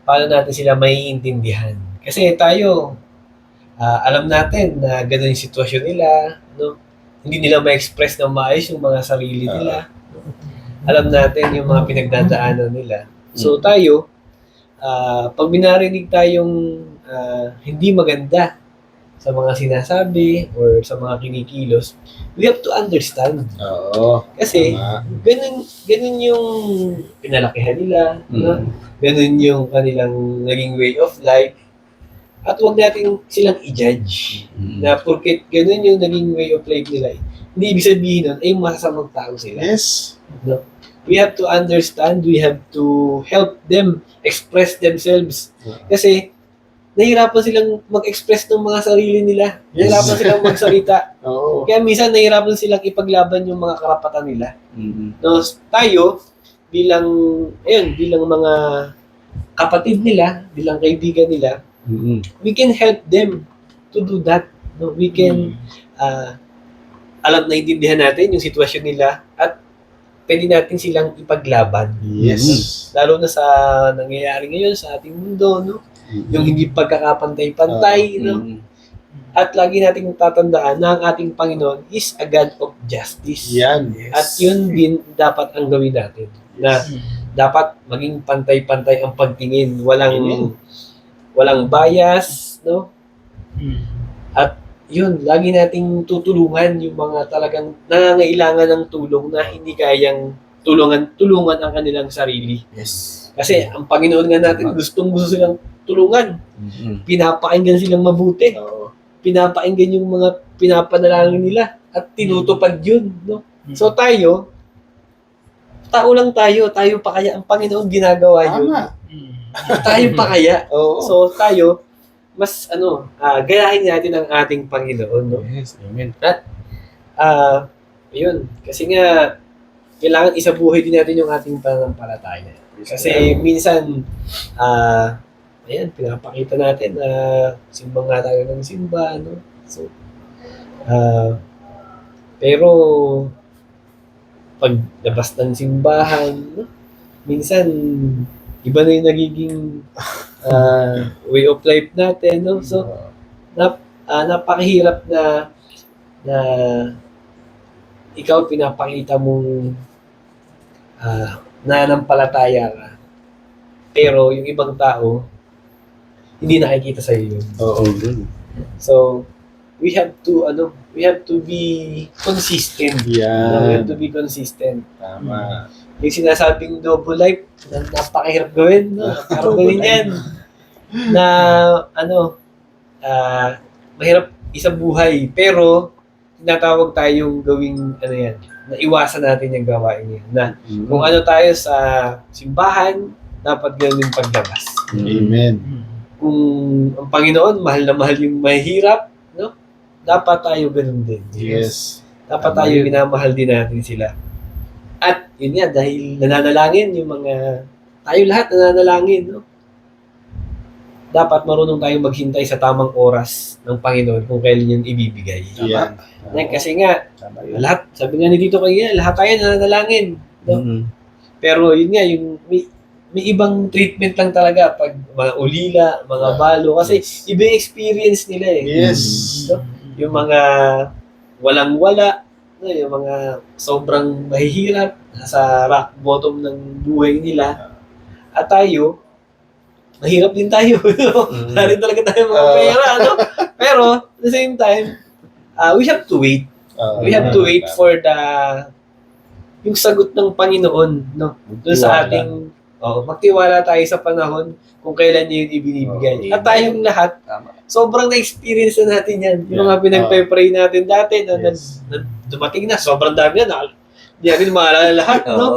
Paano natin sila maiintindihan? Kasi tayo, alam natin na gano'n yung sitwasyon nila, no? Hindi nila ma-express ng maayos yung mga sarili nila. Alam natin yung mga pinagdadaanan nila. So tayo, pag binarinig tayong hindi maganda sa mga sinasabi or sa mga kinikilos, we have to understand. Oo. Kasi ganun yung pinalakihan nila, no? Ganun yung kanilang naging way of life. At huwag natin silang i-judge na porket ganun yung naging way of life nila. Hindi ibig sabihin nun ay masasamang tao sila. Yes. No? We have to understand, we have to help them express themselves. Kasi nahihirapan silang mag-express ng mga sarili nila. Yes. Nahihirapan silang magsalita. Oo. Kaya minsan nahihirapan silang ipaglaban yung mga karapatan nila. No, tayo bilang mga kapatid nila, bilang kaibigan nila, we can help them to do that. No, we can alam na intindihan natin yung sitwasyon nila at pwede natin silang ipaglaban. Yes. Lalo na sa nangyayari ngayon sa ating mundo, no? Yung hindi pagkakapantay-pantay, no? At lagi nating tatandaan na ang ating Panginoon is a God of justice. Yan. At yun din dapat ang gawin natin. Na dapat maging pantay-pantay ang pagtingin. Walang bias, no? At yun, lagi nating tutulungan yung mga talagang nangangailangan ng tulong na hindi kayang tulungan ang kanilang sarili. Yes. Kasi ang Panginoon nga natin, gusto silang tulungan. Pinapakinggan silang mabuti. Oo. Pinapakinggan yung mga pinapanalangin nila at tinutupad yun. No? So tayo, tao lang tayo pa kaya ang Panginoon ginagawa yun. Tama. Tayo pa kaya. Oo. So tayo, mas gayahin natin ang ating Panginoon. No? Yes, amen. Yun, kasi nga, kailangan isabuhay din natin yung ating pananampalataya. Kasi minsan, pinapakita natin na simba nga tayo ng simba, no? So, pero, pag labas ng simbahan, no? Minsan, iba na yung nagiging way of life natin, no? So, napakahirap na ikaw pinapakita mong nananampalataya ka. Pero yung ibang tao, hindi nakikita sa iyo yun. Oo. So, we have to be consistent. We have Yan. to be consistent. Tama. Yung sinasabing double life, napakahirap gawin, no? Napakahirap gawin yan. Na, mahirap isang buhay. Pero, tinatawag tayong gawing, na iwasan natin yung gawain yan. Na, kung ano tayo sa simbahan, dapat gawin paglabas. Amen. kung ang Panginoon, mahal na mahal yung mahirap, no? Dapat tayo ganun din. Yes. Dapat Tama tayo yun. minamahal din natin sila. At yun nga, dahil nananalangin yung tayo lahat nananalangin, no? Dapat marunong tayong maghintay sa tamang oras ng Panginoon kung kailan yung ibibigay. Yan. Kasi nga, Tama yun. lahat, sabi nga ni Dito kaya, lahat tayo nananalangin. No? Mm-mm. Pero yun nga, yung may ibang treatment lang talaga pag mga ulila, mga balo. Kasi iba yung experience nila eh. Yes. No? Yung mga walang-wala, no? Yung mga sobrang mahihirap, nasa rock bottom ng buhay nila. At tayo, mahirap din tayo. No? Wala rin talaga tayo mga pera. No? Pero, at the same time, we have to wait. We have to wait for yung sagot ng Panginoon, no? Doon sa ating magtiwala tayo sa panahon kung kailan niya yun ibinibigay. At tayong lahat, sobrang na-experience na natin yan. Yung mga pinagpe-pray natin dati na, na dumating na, sobrang dami na. Hindi natin maalala lahat, no?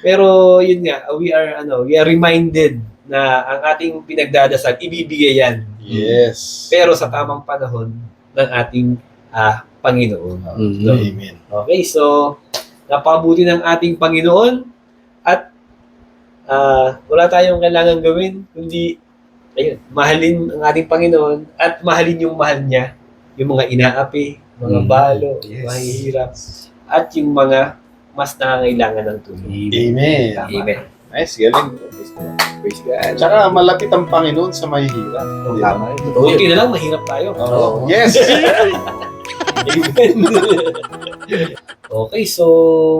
Pero yun nga, we are reminded na ang ating pinagdadasal, ibibigay yan. Yes. Pero sa tamang panahon ng ating Panginoon. Mm-hmm. Amen. Okay, so napabuti ng ating Panginoon at wala tayong kailangan gawin kundi mahalin ang ating Panginoon at mahalin yung mahal niya, yung mga inaapi, mga balo, mahihirap, at yung mga mas nangangailangan ng tulong. Amen. Amen. Nice, galing. Praise God. Tsaka malapit ang Panginoon sa mahihirap. Tama. Kunti na lang, mahirap tayo. Oh, yes. Okay, so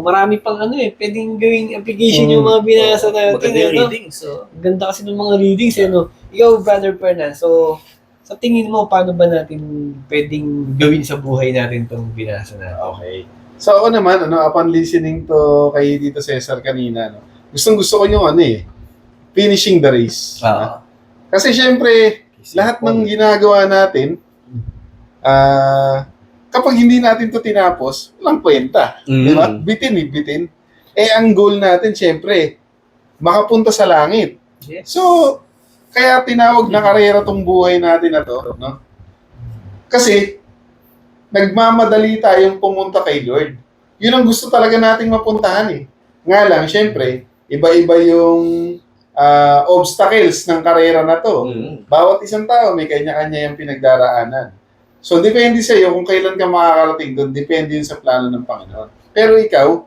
marami pang pwedeng gawing application yung mga binasa natin. Maganda yung reading. So, Ang ganda kasi ng mga readings, Ikaw, Brother Fernan, so sa tingin mo, paano ba natin pwedeng gawin sa buhay natin itong binasa natin? Okay. So ako naman, upon listening to kay Tito Cesar kanina, gustong-gusto ko yung finishing the race. Kasi syempre, lahat ng ginagawa natin, kapag hindi natin to tinapos, walang kwenta. Di ba? Bitin. Ang goal natin, syempre, makapunta sa langit. Yes. So, kaya tinawag na karera tong buhay natin na to, no? Kasi, nagmamadali tayong pumunta kay Lord. Yun ang gusto talaga nating mapuntahan eh. Nga lang, syempre, iba-iba yung obstacles ng karera na to. Bawat isang tao may kanya-kanya yung pinagdaraanan. So, depende sa iyo kung kailan ka makakarating doon. Depende yun sa plano ng Panginoon. Pero ikaw,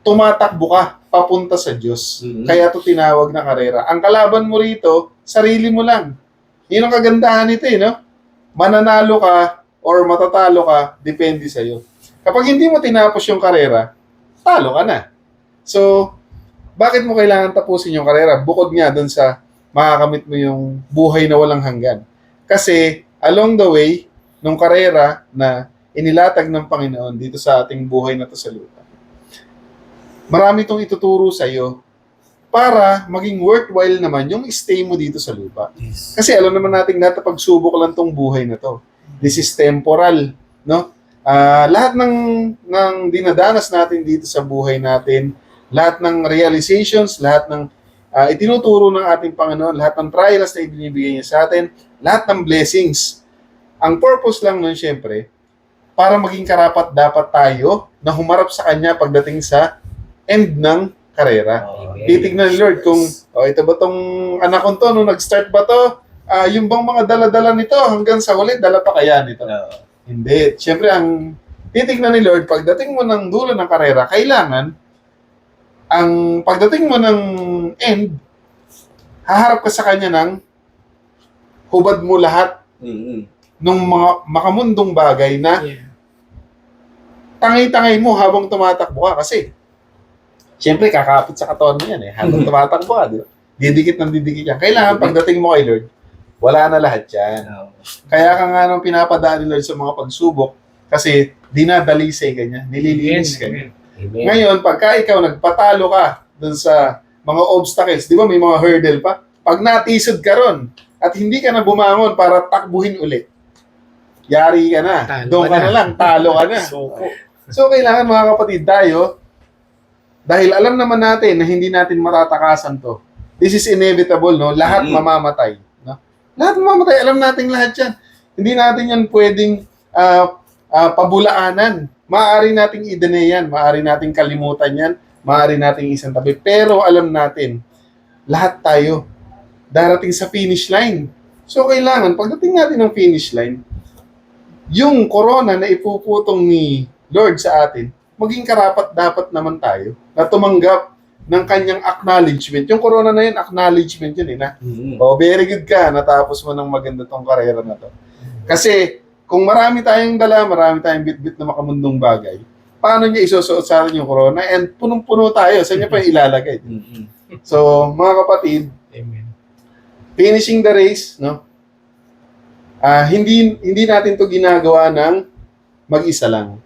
tumatakbo ka papunta sa Diyos. Kaya to tinawag na karera. Ang kalaban mo rito, sarili mo lang. Yun ang kagandahan nito no? Mananalo ka or matatalo ka, depende sa iyo. Kapag hindi mo tinapos yung karera, talo ka na. So, bakit mo kailangan tapusin yung karera? Bukod nga doon sa makakamit mo yung buhay na walang hanggan. Kasi, along the way, nung karera na inilatag ng Panginoon dito sa ating buhay na to sa lupa, marami itong ituturo sa iyo para maging worthwhile naman yung stay mo dito sa lupa. Kasi alam naman natin lahat na pagsubok lang tong buhay na to. This is temporal, no? Lahat ng dinadanas natin dito sa buhay natin, lahat ng realizations, lahat ng itinuturo ng ating Panginoon, lahat ng trials na ibinibigay niya sa atin, lahat ng blessings. Ang purpose lang nun, syempre, para maging karapat dapat tayo na humarap sa Kanya pagdating sa end ng karera. Titignan ni Lord kung, ito ba tong anak ko to, nung nag-start ba to, yung bang mga dala-dala nito hanggang sa huli, dala pa kaya nito? Hindi. Syempre, ang titignan ni Lord, pagdating mo ng dulo ng karera, kailangan, ang pagdating mo ng end, haharap ka sa Kanya ng hubad mo lahat ng mga makamundong bagay na tangay-tangay mo habang tumatakbo ka. Kasi, syempre, kakapit sa katawan mo yan habang tumatakbo ka, di ba? Didikit ng didikit yan. Kailangan pagdating mo kay Lord, wala na lahat yan. Kaya ka nga nung pinapadaan ni Lord sa mga pagsubok, kasi dinadalisay ka niya, nililinis ka niya. Ngayon, pagka ikaw nagpatalo ka dun sa mga obstacles, di ba may mga hurdle pa? Pag natisod ka ron, at hindi ka na bumangon para takbuhin ulit, yari ka na. Doon ka na lang, talo ka na. So, kailangan mga kapatid tayo, dahil alam naman natin na hindi natin matatakasan to. This is inevitable, no? Lahat mamamatay. Lahat mamamatay. Alam natin lahat yan. Hindi natin yan pwedeng pabulaanan. Maaari nating i-deny yan. Maaari nating kalimutan yan. Maaari nating isang tabi. Pero alam natin, lahat tayo darating sa finish line. So kailangan, pagdating natin ng finish line, yung corona na ipuputong ni Lord sa atin, maging karapat dapat naman tayo na tumanggap ng kanyang acknowledgement. Yung corona na yun, acknowledgement yun na. Very good ka, natapos mo ng maganda tong karera na to. Kasi, kung marami tayong dala, marami tayong bit-bit na makamundong bagay, paano niya isusuot sa atin yung corona? And punong-puno tayo, saan niya pa ilalagay? So, mga kapatid, Amen. finishing the race, no? Hindi natin to ginagawa ng mag-isa lang.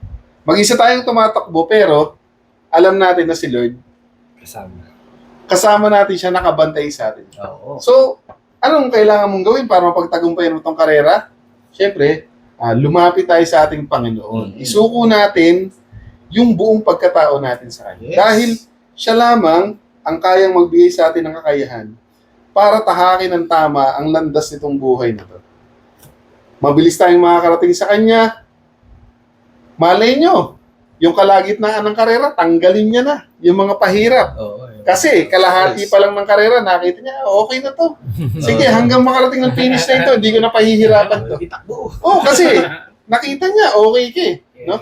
Mag-isa tayong tumatakbo, pero alam natin na si Lord, kasama natin siya, nakabantay sa atin. Oo. So, anong kailangan mong gawin para mapagtagumpayan mo itong karera? Siyempre, lumapit tayo sa ating Panginoon. Isuko natin yung buong pagkatao natin sa Kanya. Yes. Dahil siya lamang ang kayang magbigay sa atin ng kakayahan para tahakin ng tama ang landas nitong buhay na ito. Mabilis tayong makakarating sa Kanya. Malay nyo, yung kalagitnaan ng karera, tanggalin niya na yung mga pahirap. Oo. Kasi kalahati pa lang ng karera, nakita niya, okay na to. Sige, hanggang makarating ng finish na ito, hindi ko na pahihirapan to. Itakbo. Oh, kasi nakita niya, okay ka eh. No?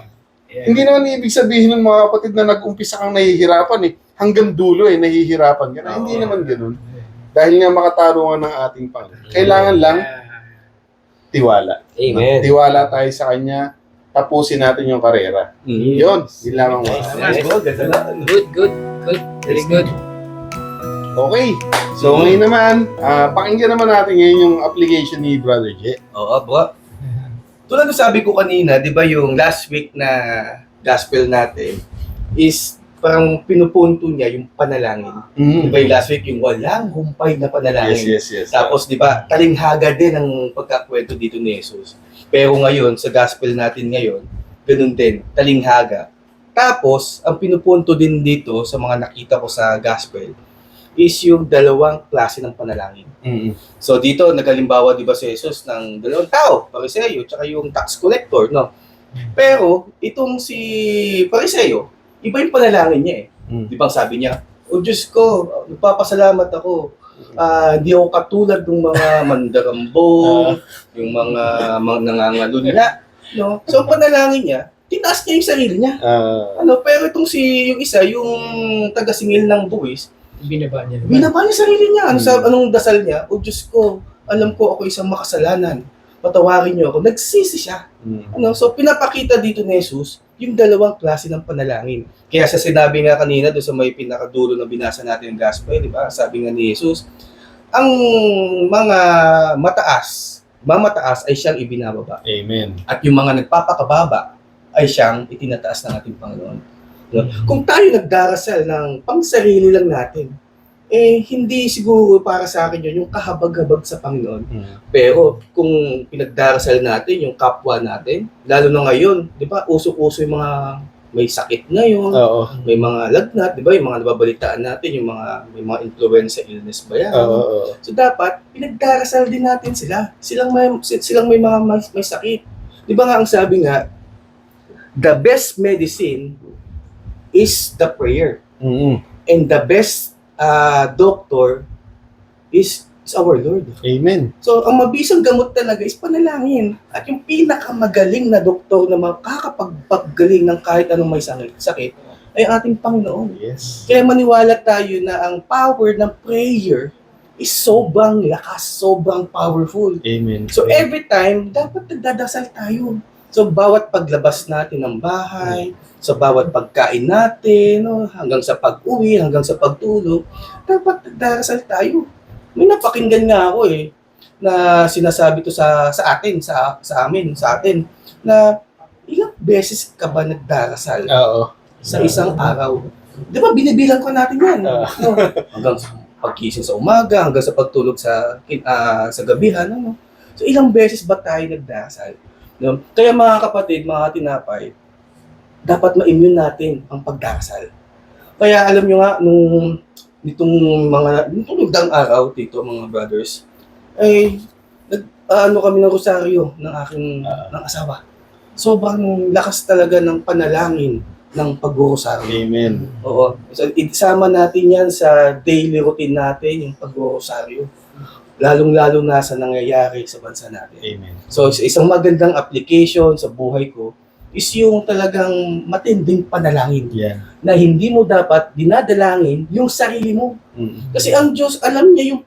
Hindi naman ibig sabihin ng mga kapatid na nag-umpisa kang nahihirapan eh. Hanggang dulo eh, nahihirapan ka na. Hindi naman ganun. Dahil nga makatarungan ng ating Panginoon. Kailangan lang tiwala. Amen. Tiwala tayo sa Kanya, tapusin natin yung karera. Yun lamang. Good. Very good. Okay. So ngayon naman, pakinggan naman natin ngayon yung application ni Brother J. Oo, bro. Tulad ng sabi ko kanina, di ba yung last week na gospel natin is parang pinupunto niya yung panalangin. Di ba yung last week yung walang humpay na panalangin. Yes. Tapos di ba, talinghaga din ang pagkakwento dito ni Jesus. Pero ngayon, sa gospel natin ngayon, ganun din, talinghaga. Tapos, ang pinupunto din dito sa mga nakita ko sa gospel is yung dalawang klase ng panalangin. So dito, naghalimbawa di ba si Jesus ng dalawang tao, Pariseo, tsaka yung tax collector, no? Pero, itong si Pariseo, iba yung panalangin niya eh. Di ba sabi niya, "O Diyos ko, nagpapasalamat ako. Hindi ako katulad ng mga mandarambong, yung mga nangangalunla." No? So, ang panalangin niya, tinaas niya yung sarili niya. Pero itong yung isa, yung taga-singil ng buwis, Binaba niya naman. binaba niya sarili niya. Anong dasal niya? "O Diyos ko, alam ko ako isang makasalanan. Patawarin niyo ako." Nagsisi siya. So, pinapakita dito ni Jesus yung dalawang klase ng panalangin. Kaya sa sinabi nga kanina, doon sa may pinakadulo na binasa natin yung gospel, di ba? Sabi nga ni Jesus, ang mga mamataas ay siyang ibinababa. Amen. At yung mga nagpapakababa ay siyang itinataas ng ating Panginoon. Kung tayo nagdarasal ng pangsarili lang natin, hindi siguro para sa akin yun yung kahabag-habag sa Panginoon. Pero kung pinagdarasal natin yung kapwa natin, lalo na ngayon, di ba, usok-uso yung mga may sakit ngayon, Oo. may mga lagnat, di ba, yung mga nababalitaan natin, may mga influenza illness ba yan? Oo. So dapat, pinagdarasal din natin sila. Silang may mga may sakit. Di ba nga ang sabi nga, the best medicine is the prayer. And the best doctor is our Lord. Amen. So, ang mabisang gamot talaga is panalangin. At yung pinakamagaling na doktor na makakapagpagaling ng kahit anong may sakit ay ating Panginoon. Yes. Kaya maniwala tayo na ang power ng prayer is sobrang lakas, sobrang powerful. Amen. So, every time, dapat nagdadasal tayo. So, bawat paglabas natin ng bahay, sa bawat pagkain natin, hanggang sa pag-uwi, hanggang sa pagtulog, dapat nagdarasal tayo. May napakinggan nga ako na sinasabi to sa atin, sa atin, na ilang beses ka ba nagdarasal Oo. sa isang araw? Di ba, binibilang ko natin yan. Hanggang sa pagkising sa umaga, hanggang sa pagtulog sa gabihan. So, ilang beses ba tayo nagdarasal? No? Kaya mga kapatid, mga tinapay, dapat ma-immune natin ang pagdarasal. Kaya alam nyo nga, nitong nagdaang araw dito, mga brothers, ay ano kami ng rosaryo ng aking ng asawa. Sobrang lakas talaga ng panalangin ng pag-rosaryo. Amen. Oo. So, isama natin yan sa daily routine natin, yung pag-rosaryo. Lalong-lalo na sa nangyayari sa bansa natin. Amen. So, isang magandang application sa buhay ko is yung talagang matinding panalangin Yan. na hindi mo dapat dinadalangin yung sarili mo. Kasi ang Diyos, alam niya yung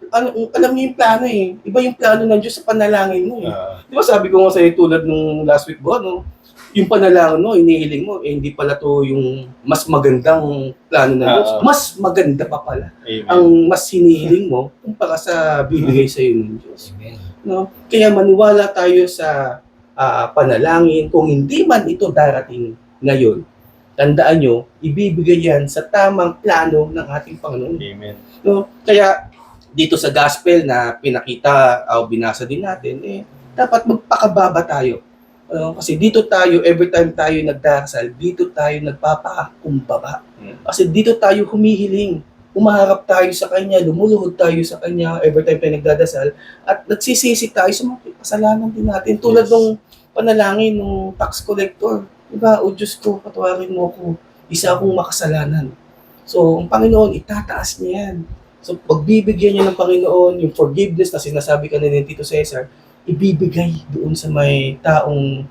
plano eh. Iba yung plano ng Diyos sa panalangin mo eh. Di ba sabi ko nga sa'yo tulad nung last week bro, no? Yung panalangin mo, inihiling mo, hindi pala to yung mas magandang plano ng Diyos. Mas maganda pa pala. Amen. Ang mas hinihiling mo kumpara sa bibigay sa'yo ng Diyos. Amen. No? Kaya maniwala tayo sa panalangin. Kung hindi man ito darating ngayon, tandaan nyo, ibibigay yan sa tamang plano ng ating Panginoon. Amen. No? Kaya dito sa gospel na pinakita o binasa din natin, dapat magpakababa tayo. Kasi dito tayo, every time tayo nagdarasal, dito tayo nagpapakumbaba. Kasi dito tayo humihiling. Umaharap tayo sa Kanya, lumuluhod tayo sa Kanya every time tayo nagdadasal at nagsisisi tayo sa mga kasalanan din natin. Tulad ng panalangin ng tax collector. Diba? O Diyos ko, patawarin mo ako. Isa akong makasalanan. So, ang Panginoon, itataas niya yan. So, pagbibigyan niya ng Panginoon, yung forgiveness na sinasabi kanina ni Tito Cesar, ibibigay doon sa may taong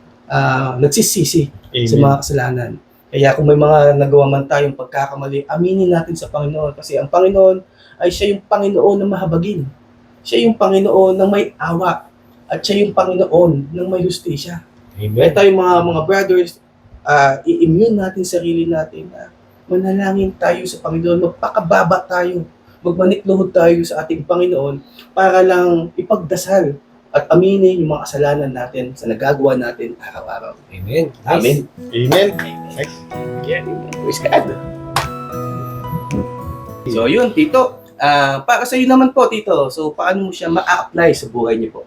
nagsisisi sa mga kasalanan. Kaya kung may mga nagawa man tayong pagkakamali, aminin natin sa Panginoon. Kasi ang Panginoon ay siya yung Panginoon na mahabagin. Siya yung Panginoon na may awa. At siya yung Panginoon ng may hustisya. Kaya tayo mga brothers, i-immune natin sarili natin na manalangin tayo sa Panginoon, magpakababa tayo, magmanikluhod tayo sa ating Panginoon para lang ipagdasal at aminin yung mga kasalanan natin sa nagagawa natin araw-araw. Amen. Amen. Amen. Praise God. So yun, Tito. Para sa iyo naman po, Tito. So paano mo siya ma-apply sa buhay niyo po?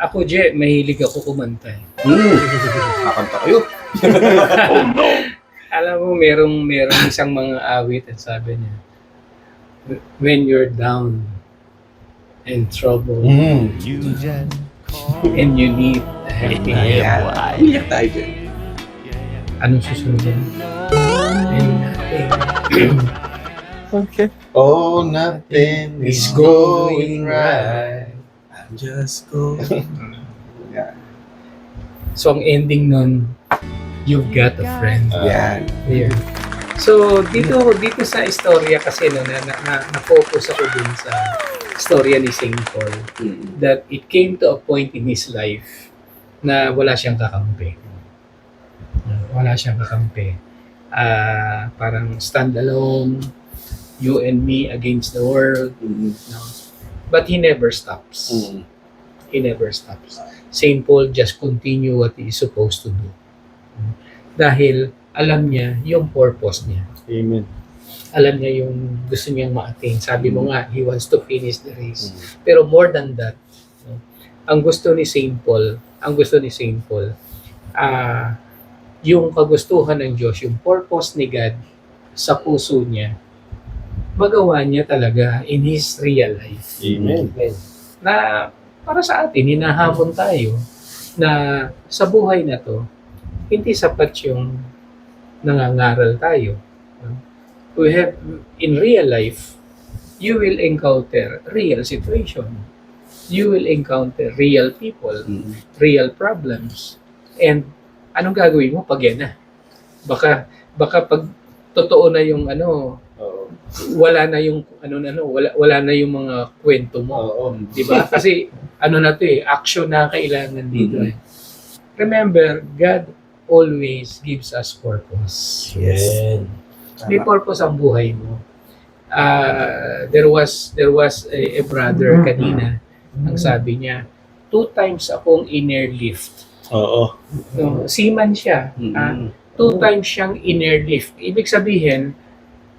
Ako, Je, mahilig ako kumanta. Kakanta kayo. Alam mo, merong isang mga awit at sabi niya, when you're down and trouble and you need a helping hand. Umiyak tayo dyan. Anong susunod yan? And nothing. Okay. Oh, nothing is going right. I'm just going. So, ang ending nun, you've got a friend. Yan. Yeah. So, dito sa istorya kasi na-focus ako dun sa istorya ni St. Paul that it came to a point in his life na wala siyang kakampi. Wala siyang kakampi. Parang stand alone, you and me against the world. No? But he never stops. He never stops. St. Paul just continue what he is supposed to do. Dahil alam niya yung purpose niya. Amen. Alam niya yung gusto niyang ma-attain. Sabi mo nga, he wants to finish the race. Pero more than that, no, ang gusto ni St. Paul, yung kagustuhan ng Diyos, yung purpose ni God sa puso niya, magawa niya talaga in his real life. Amen. Na para sa atin, hinahamon tayo na sa buhay na to, hindi sapat yung nangangaral tayo. We have, in real life, you will encounter real situation. You will encounter real people, real problems. And anong gagawin mo pag yan na? Baka pag totoo na yung wala na yung wala na yung mga kwento mo. Di ba? Kasi na to action na kailangan dito Remember, God always gives us purpose. Yes. May purpose ang buhay mo. There was a brother kanina, ang sabi niya, 2 times akong in-airlift. Oo. No, seaman siya. 2 times siyang in-airlift. Ibig sabihin,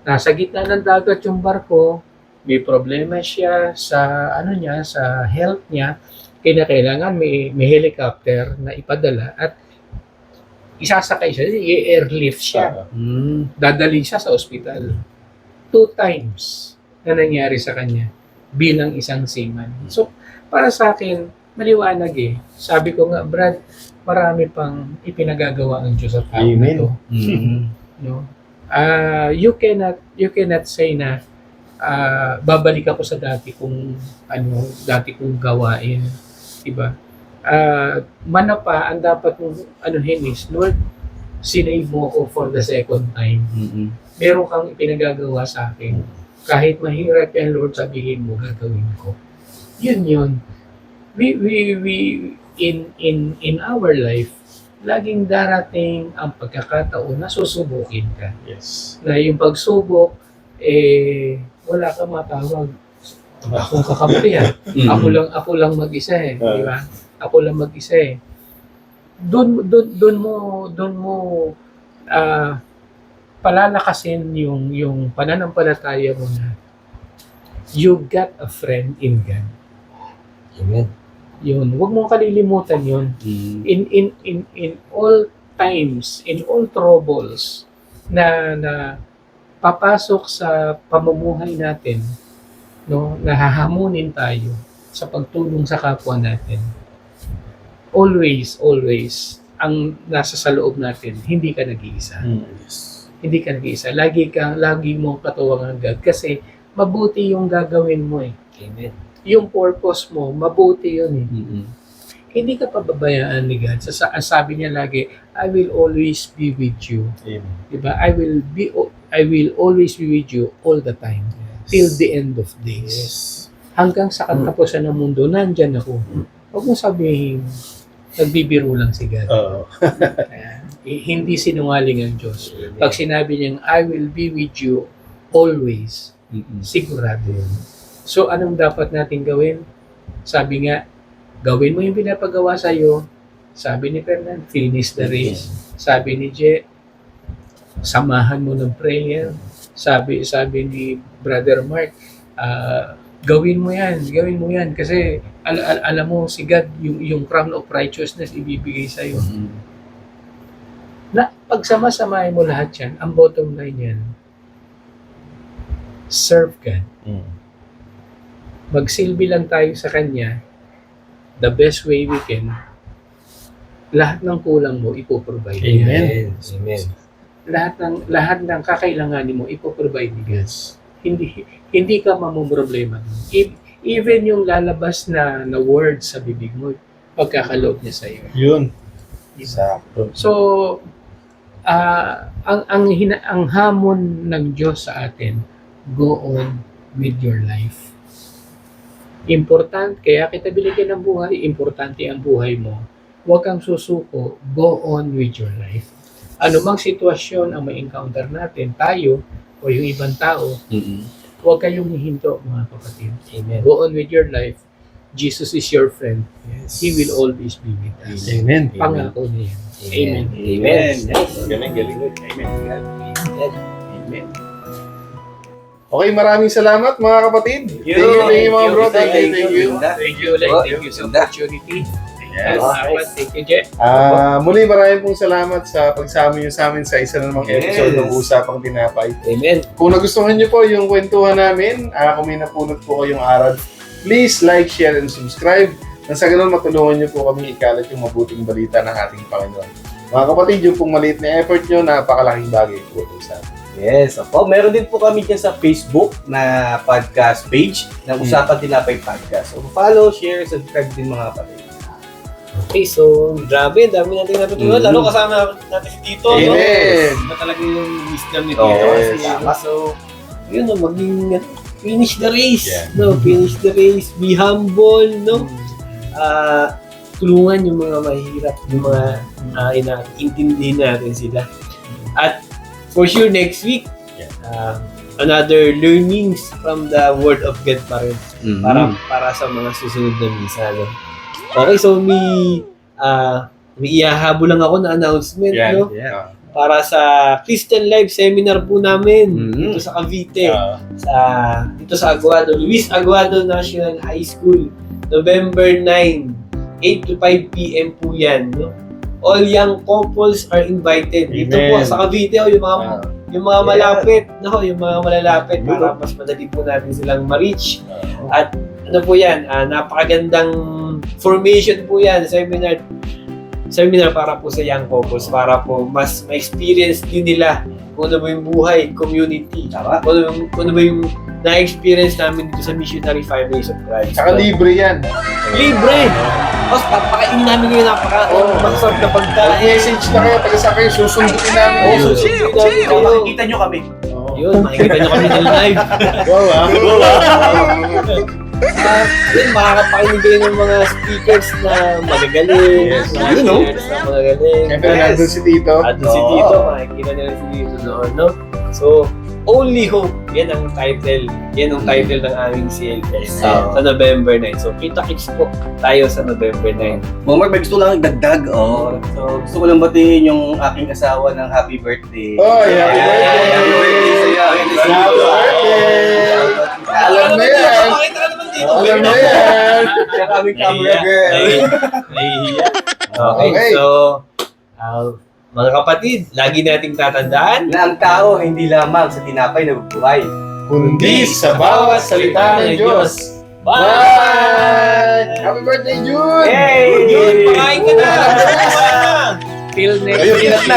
nasa gitna ng dagat yung barko, may problema siya sa sa health niya, kailangan may helicopter na ipadala at isasakay siya, i-airlift siya. Dadalhin siya sa ospital. 2 times na nangyari sa kanya. bilang isang seaman. So, para sa akin, maliwanag eh. Sabi ko nga, Brad, marami pang ipinagagawa ang Diyos sa tao na Amen. to. No? You cannot say na babalik ako sa dati kong gawain, diba? Manapa ang dapat mong is, Lord, sinave mo ako for the second time. Meron kang ipinagagawa sa akin. Kahit mahirap yan, Lord, sabihin mo, gagawin ko. Yun. We in our life, laging darating ang pagkakataon na susubukin ka. Yes. Na yung pagsubok, wala kang matawag. Akong kakampi Ako lang mag-isa di ba? Ako lang mag-isa Doon mo palalakasin yung pananampalataya mo na you got a friend in God. Amen. Yun, huwag mong kalilimutan yun. In all times, in all troubles na papasok sa pamumuhay natin, no, nahahamunin tayo sa pagtulong sa kapwa natin. Always ang nasa sa loob natin, hindi ka nag-iisa. Hindi ka nag-iisa. Lagi mong katuwang ang God kasi mabuti yung gagawin mo Amen. Yung purpose mo, mabuti yun Hindi ka pababayaan ni God. Sabi niya lagi, I will always be with you. Amen. Diba? I will always be with you all the time. Till the end of days. Yes. Hanggang sa katapusan ng mundo, nandyan ako. Huwag mong sabihin, nagbibiro lang si God. Hindi sinungaling ang Diyos. Pag sinabi niyang, I will be with you always, sigurado yun. So, anong dapat natin gawin? Sabi nga, gawin mo yung pinapagawa sa'yo. Sabi ni Fernan, finish the race. Sabi ni Je, samahan mo ng prayer. Sabi ni Brother Mark, gawin mo yan. Kasi alam mo, si God, yung crown of righteousness ibibigay sa'yo. Na pagsama-samahin mo lahat yan, ang bottom line yan, serve God. Magsilbi lang tayo sa Kanya, the best way we can, lahat ng kulang mo, ipoprovide niya. Amen. Lahat ng kakailanganin mo, ipoprovide ni God. Hindi ka mamumroblema. Even yung lalabas na word sa bibig mo, pagkakaloob niya sa iyo. Yun. Exacto. So, ang hamon ng Diyos sa atin, go on with your life. Kaya kita binigyan ng buhay, importante ang buhay mo. Huwag kang susuko, go on with your life. Ano mang sitwasyon ang ma-encounter natin, tayo o yung ibang tao, huwag kayong hihinto, mga kapatid. Amen. Go on with your life. Jesus is your friend. Yes. He will always be with us. Amen. Pangako niya. Amen. Amen. Galing. Amen. Amen. Amen. Okay, maraming salamat mga kapatid. Thank you. Thank you mga bro. Thank Thank you. Thank you, Lek. Thank you sa opportunity. Yes. Thank you, Je. Muli maraming pong salamat sa pagsama niyo sa amin sa isa na namang episode ng Usapang Tinapay. Amen. Kung nagustuhan niyo po yung kwentuhan namin, kung may napulot po kayong aral, please like, share, and subscribe. Nang sa ganun, matulungan niyo po kami ikalat yung mabuting balita ng ating Panginoon. Mga kapatid, yung pong maliit na effort niyo, napakalaking bagay po sa amin. Yes, meron din po kami dyan sa Facebook na podcast page ng Usapang Tinapay Podcast. So, follow, share, subscribe din mga kapatid. Okay, so grabe, dami natin natutunan. Lalo kasama natin si Tito. Amen. Iba talaga yung wisdom ni Tito. Yes. So, yun o, maging finish the race. Yeah. No, finish the race. Be humble, no? Tulungan yung mga mahirap, yung mga intindihin natin sila. At for sure next week, another learnings from the Word of God pa rin. Para sa mga susunod na misa. No? Okay, so may ihahabol lang ako na announcement, no? Yeah. Para sa Christian Life Seminar po namin dito sa Cavite. Dito sa Aguado, Luis Aguado National High School. November 9, 8 to 5 p.m. po yan, no? All young couples are invited. Dito po sa Cavite, yung mga yung mga malapit, no, yung mga malalapit para mas madali po natin silang ma-reach. At ano po yan, napakagandang formation po yan, seminar para po sa young couples, para po mas ma-experience din nila kung ano ba yung buhay, community, kung ano ba yung na-experience namin dito sa Missionary Families of Christ. Saka libre yan. Libre! Tapos papakainin namin ngayon masarap na pagkain. Message na kayo, taga-sakay, susundutin namin. Susunod namin kayo. Makikita nyo kami. Yun, makikita nyo kami ng live. Yun, makakapakinig kayo ng mga speakers na magagaling. Mga speakers na magagaling. Siyempre, nandun si Tito. Nandun si Tito, makikita nila si Tito noon, no? So, Only Hope, yan ang title. Yan ang title ng aming CLS sa November 9. So, kita-kits po tayo sa November 9. Momar, may gusto lang dagdag. So, gusto ko lang batiin yung aking asawa ng happy birthday. Oh, happy birthday! Happy birthday sa'yo. Happy birthday! Alam na yan! Makita ka naman dito. Alam na yan! Siya kaming camera girl. Nahihiya. Okay, so, mga kapatid, lagi nating tatandaan Na ang tao hindi lamang sa tinapay na bubuhay. Kundi sa bawat salita ng Diyos. Bye! Happy birthday, June! Yay! Pakain ka na! Till next Ayun, inat na.